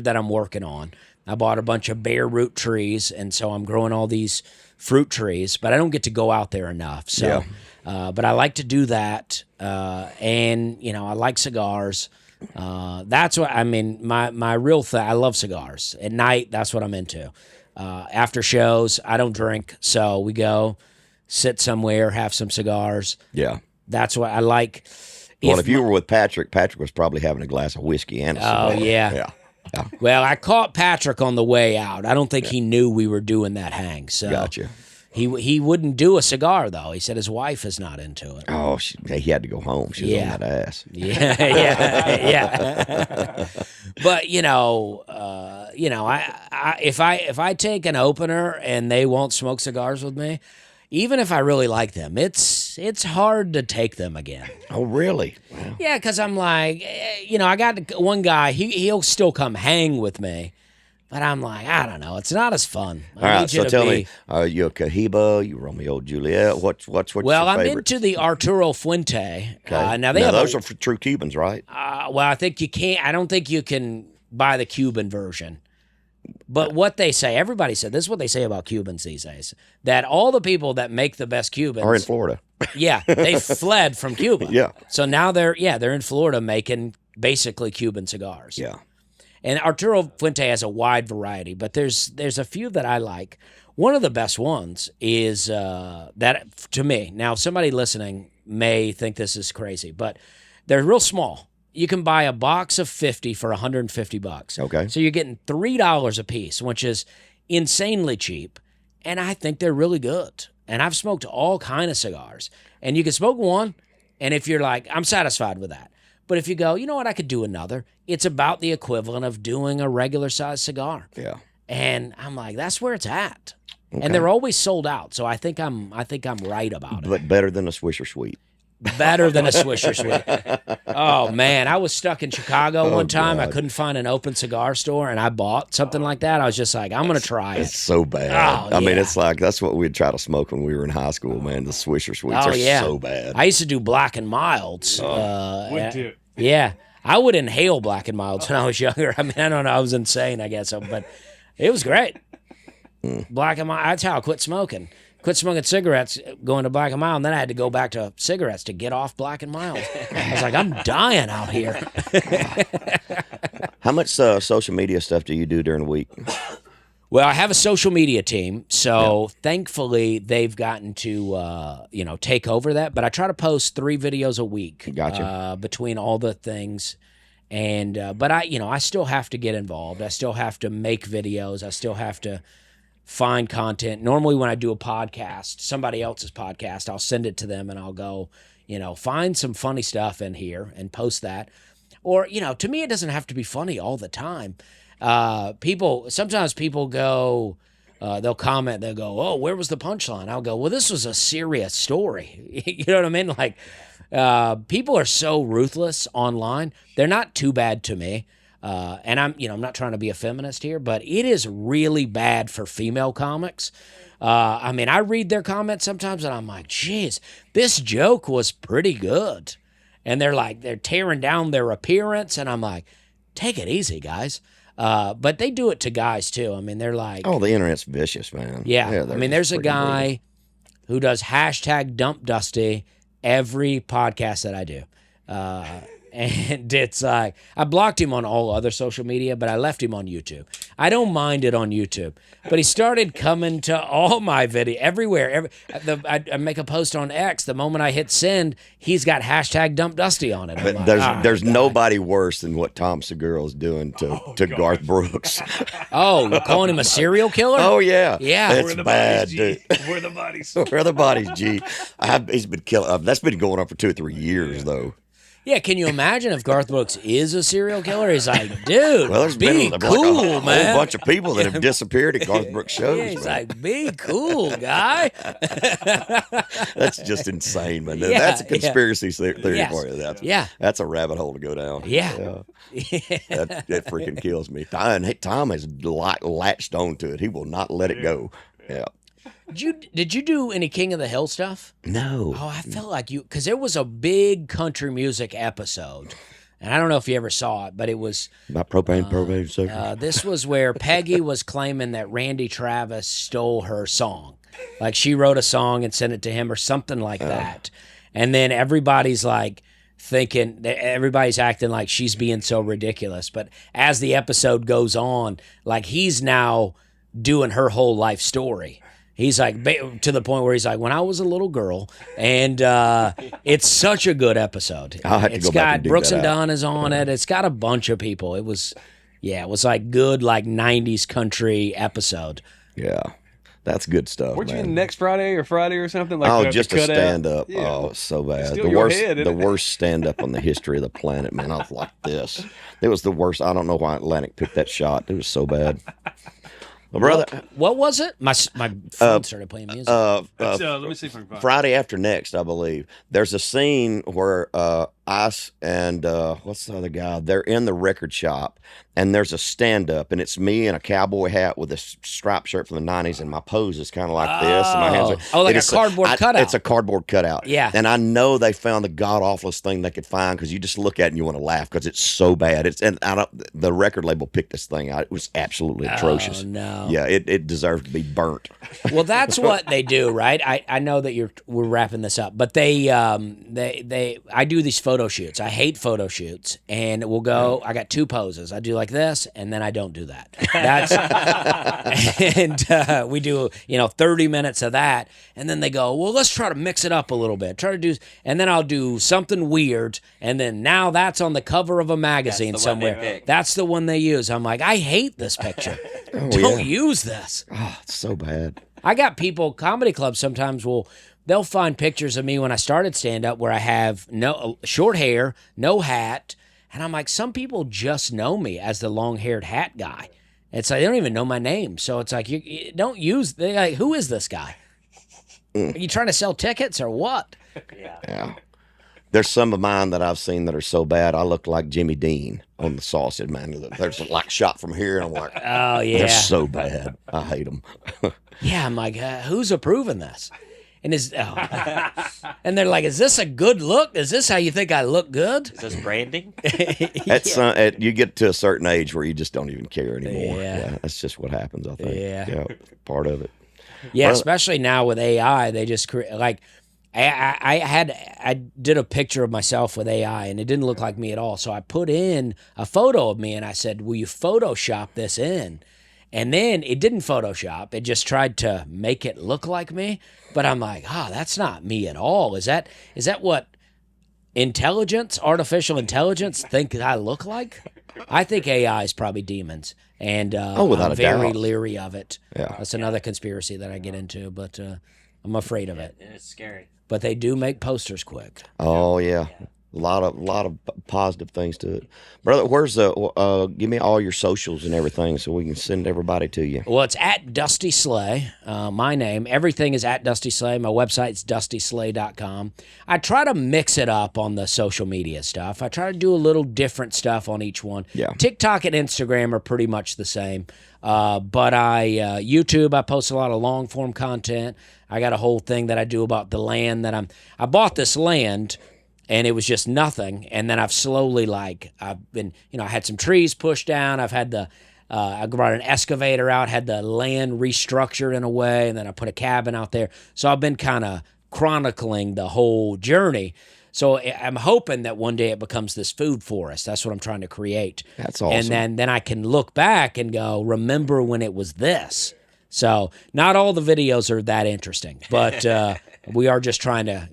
that I'm working on. I bought a bunch of bare root trees, and so I'm growing all these fruit trees, but I don't get to go out there enough. So, but I like to do that, and, you know, I like cigars. That's what, I mean, my real thing, I love cigars. At night, that's what I'm into. After shows, I don't drink, so we go sit somewhere, have some cigars. Yeah. That's what I like. Well, if you were with Patrick was probably having a glass of whiskey and a cigar. Oh, yeah. Yeah. Well, I caught Patrick on the way out. I don't think he knew we were doing that hang. So Gotcha. He wouldn't do a cigar, though. He said his wife is not into it. Oh, he had to go home. She was on that ass. Yeah. But if I take an opener and they won't smoke cigars with me, even if I really like them, it's hard to take them again. Oh, really? Wow. Yeah, because I'm like, I got one guy, he'll still come hang with me, but I'm like, I don't know, it's not as fun. All right, so tell me, are you a Cohiba? You Romeo Juliet? What's your favorite? Well, I'm into the Arturo Fuente. Okay. Now those are for true Cubans, right? Well, I don't think you can buy the Cuban version. But what they say, everybody said, this is what they say about Cubans these days, that all the people that make the best Cubans are in Florida. Yeah, they fled from Cuba. Yeah. So now they're in Florida making basically Cuban cigars. Yeah. And Arturo Fuente has a wide variety, but there's a few that I like. One of the best ones is that, to me, now somebody listening may think this is crazy, but they're real small. You can buy a box of 50 for $150. Okay. So you're getting $3 a piece, which is insanely cheap, and I think they're really good. And I've smoked all kind of cigars, and you can smoke one, and if you're like, I'm satisfied with that. But if you go, you know what, I could do another, it's about the equivalent of doing a regular size cigar. Yeah. And I'm like, that's where it's at. Okay. And they're always sold out, so I think I'm right about it. But better than a Swisher Sweet. Better than a Swisher Sweet. Oh, man. I was stuck in Chicago one time. God. I couldn't find an open cigar store, and I bought something like that. I was just like, I'm going to try it. It's so bad. Oh, I mean, yeah. it's like, that's what we'd try to smoke when we were in high school, man. The Swisher Sweets are so bad. I used to do Black and Milds. Wouldn't do it. Yeah. I would inhale Black and Milds when I was younger. I mean, I don't know. I was insane, I guess. But it was great. Black and Mild. That's how I quit smoking. Quit smoking cigarettes, going to Black and Mild, and then I had to go back to cigarettes to get off Black and Mild. I was like, I'm dying out here. How much social media stuff do you do during the week? Well, I have a social media team, so thankfully they've gotten to take over that. But I try to post 3 videos a week. Gotcha. Between all the things, and but I still have to get involved. I still have to make videos. I still have to find content. Normally when I do a podcast, somebody else's podcast, I'll send it to them and I'll go, find some funny stuff in here and post that. Or, to me, it doesn't have to be funny all the time. Sometimes people go, they'll comment, they'll go, oh, where was the punchline? I'll go, well, this was a serious story. You know what I mean? Like, people are so ruthless online. They're not too bad to me. And I'm not trying to be a feminist here, but it is really bad for female comics. I mean, I read their comments sometimes and I'm like, geez, this joke was pretty good. And they're tearing down their appearance. And I'm like, take it easy, guys. But they do it to guys too. I mean, they're like, oh, the internet's vicious, man. yeah. I mean, there's a guy who does hashtag dump Dusty every podcast that I do. And it's like, I blocked him on all other social media, but I left him on YouTube. I don't mind it on YouTube, but he started coming to all my video everywhere. I make a post on X. The moment I hit send, he's got hashtag dump Dusty on it. I'm But like, there's nobody worse than what Tom Segura's doing to Garth Brooks. oh, calling him a serial killer? Oh yeah, Yeah. that's Where Where the bad, bodies, dude. G? Where the bodies? Where are the bodies, G? He's been killing. That's been going on for 2 or 3 years, though. Yeah, can you imagine if Garth Brooks is a serial killer? He's like, dude, Well, there's be been cool, like a man. whole bunch of people that have disappeared at Garth Brooks shows. Yeah, he's man. like, be cool, guy. That's just insane, man. Yeah, That's a conspiracy theory Yes. for you. Yeah. That's a rabbit hole to go down. Yeah. That freaking kills me. Tom has latched on to it. He will not let it go. Yeah. Did you do any King of the Hill stuff? No. Oh, I felt like you, because there was a big country music episode, and I don't know if you ever saw it, but it was, Not propane, so. this was where Peggy was claiming that Randy Travis stole her song. Like she wrote a song and sent it to him or something like that. And then everybody's like everybody's acting like she's being so ridiculous. But as the episode goes on, like he's now doing her whole life story. He's like, to the point where he's like, when I was a little girl, and it's such a good episode. I'll have to It's go back got and dig Brooks that and out. Dunn is on it. It's got a bunch of people. It was like good, like 90s country episode. Yeah. That's good stuff, Weren't you man. in next Friday or something? Like Oh, the just a cutout? stand up. Yeah. Oh, it's so bad. Still The your worst, head, the isn't it? worst stand up on the history of the planet, man. I was like this. It was the worst. I don't know why Atlantic picked that shot. It was so bad. Well, brother, What was it? My phone started playing music. Let me see if I can find it. Friday after next, I believe. There's a scene where Ice and what's the other guy? They're in the record shop, and there's a stand up, and it's me in a cowboy hat with a striped shirt from the '90s, and my pose is kind of like this, and my hands are like it a is cardboard cutout. It's a cardboard cutout. Yeah. and I know they found the god awfulest thing they could find because you just look at it and you want to laugh because it's so bad. The record label picked this thing out. It was absolutely atrocious. Oh, no. Yeah, it deserved to be burnt. Well, that's what they do, right? I know that we're wrapping this up, but I do these photo shoots. I hate photo shoots, and we'll go. I got 2 poses. I do like this, and then I don't do that. That's and we do 30 minutes of that, and then they go, well, let's try to mix it up a little bit. Try to do, and then I'll do something weird, and then now that's on the cover of a magazine That's the one they somewhere. pick. That's the one they use. I'm like, I hate this picture. Don't use this. Oh, it's so bad. I got people, comedy clubs sometimes they'll find pictures of me when I started stand up where I have no short hair, no hat. And I'm like, some people just know me as the long haired hat guy. It's like, they don't even know my name. So it's like, you don't use, they're like, who is this guy? Are you trying to sell tickets or what? Yeah. There's some of mine that I've seen that are so bad, I look like Jimmy Dean on the sausage, man. There's like shot from here, and I'm like, Oh, yeah. they're so bad. I hate them. Yeah, I'm like, who's approving this? And and they're like, is this a good look? Is this how you think I look good? Is this branding? You get to a certain age where you just don't even care anymore. Yeah. That's just what happens, I think. Yeah. Part of it. Yeah, Well- especially now with AI, they just create like I did a picture of myself with AI and it didn't look like me at all. So I put in a photo of me and I said, "Will you Photoshop this in?" And then it didn't Photoshop. It just tried to make it look like me. But I'm like, that's not me at all. Is that what artificial intelligence think I look like? I think AI is probably demons. And without I'm a very doubt. leery of it. Yeah. That's another conspiracy that I get into, but I'm afraid of it. It's scary. But they do make posters quick. Oh, yeah. A lot of positive things to it, brother. Where's give me all your socials and everything so we can send everybody to you. Well, it's at Dusty Slay, my name. Everything is at Dusty Slay. My website's dustyslay.com. I try to mix it up on the social media stuff. I try to do a little different stuff on each one. Yeah. TikTok and Instagram are pretty much the same. But YouTube, I post a lot of long form content. I got a whole thing that I do about the land that I bought this land, and it was just nothing. And then I've slowly, I've been, I had some trees pushed down. I've had I brought an excavator out, had the land restructured in a way, and then I put a cabin out there. So I've been kind of chronicling the whole journey. So I'm hoping that one day it becomes this food forest. That's what I'm trying to create. That's awesome. And then I can look back and go, remember when it was this. So not all the videos are that interesting, but we are just trying to,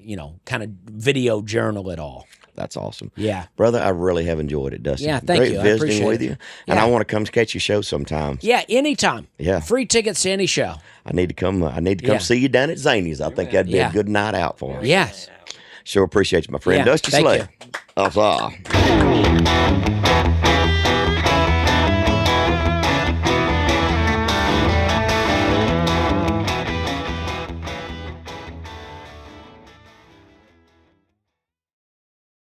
kind of video journal it all. That's awesome. Yeah. Brother, I really have enjoyed it, Dusty. Yeah, thank you. I Great visiting appreciate with it. you. And Yeah. I want to come catch your show sometime. Yeah, anytime. Yeah. Free tickets to any show. I need to come Yeah. see you down at Zany's. I think that'd be Yeah. a good night out for us. Yes. Sure appreciate you, my friend. Yeah, Dusty thank Slay. you. Awesome.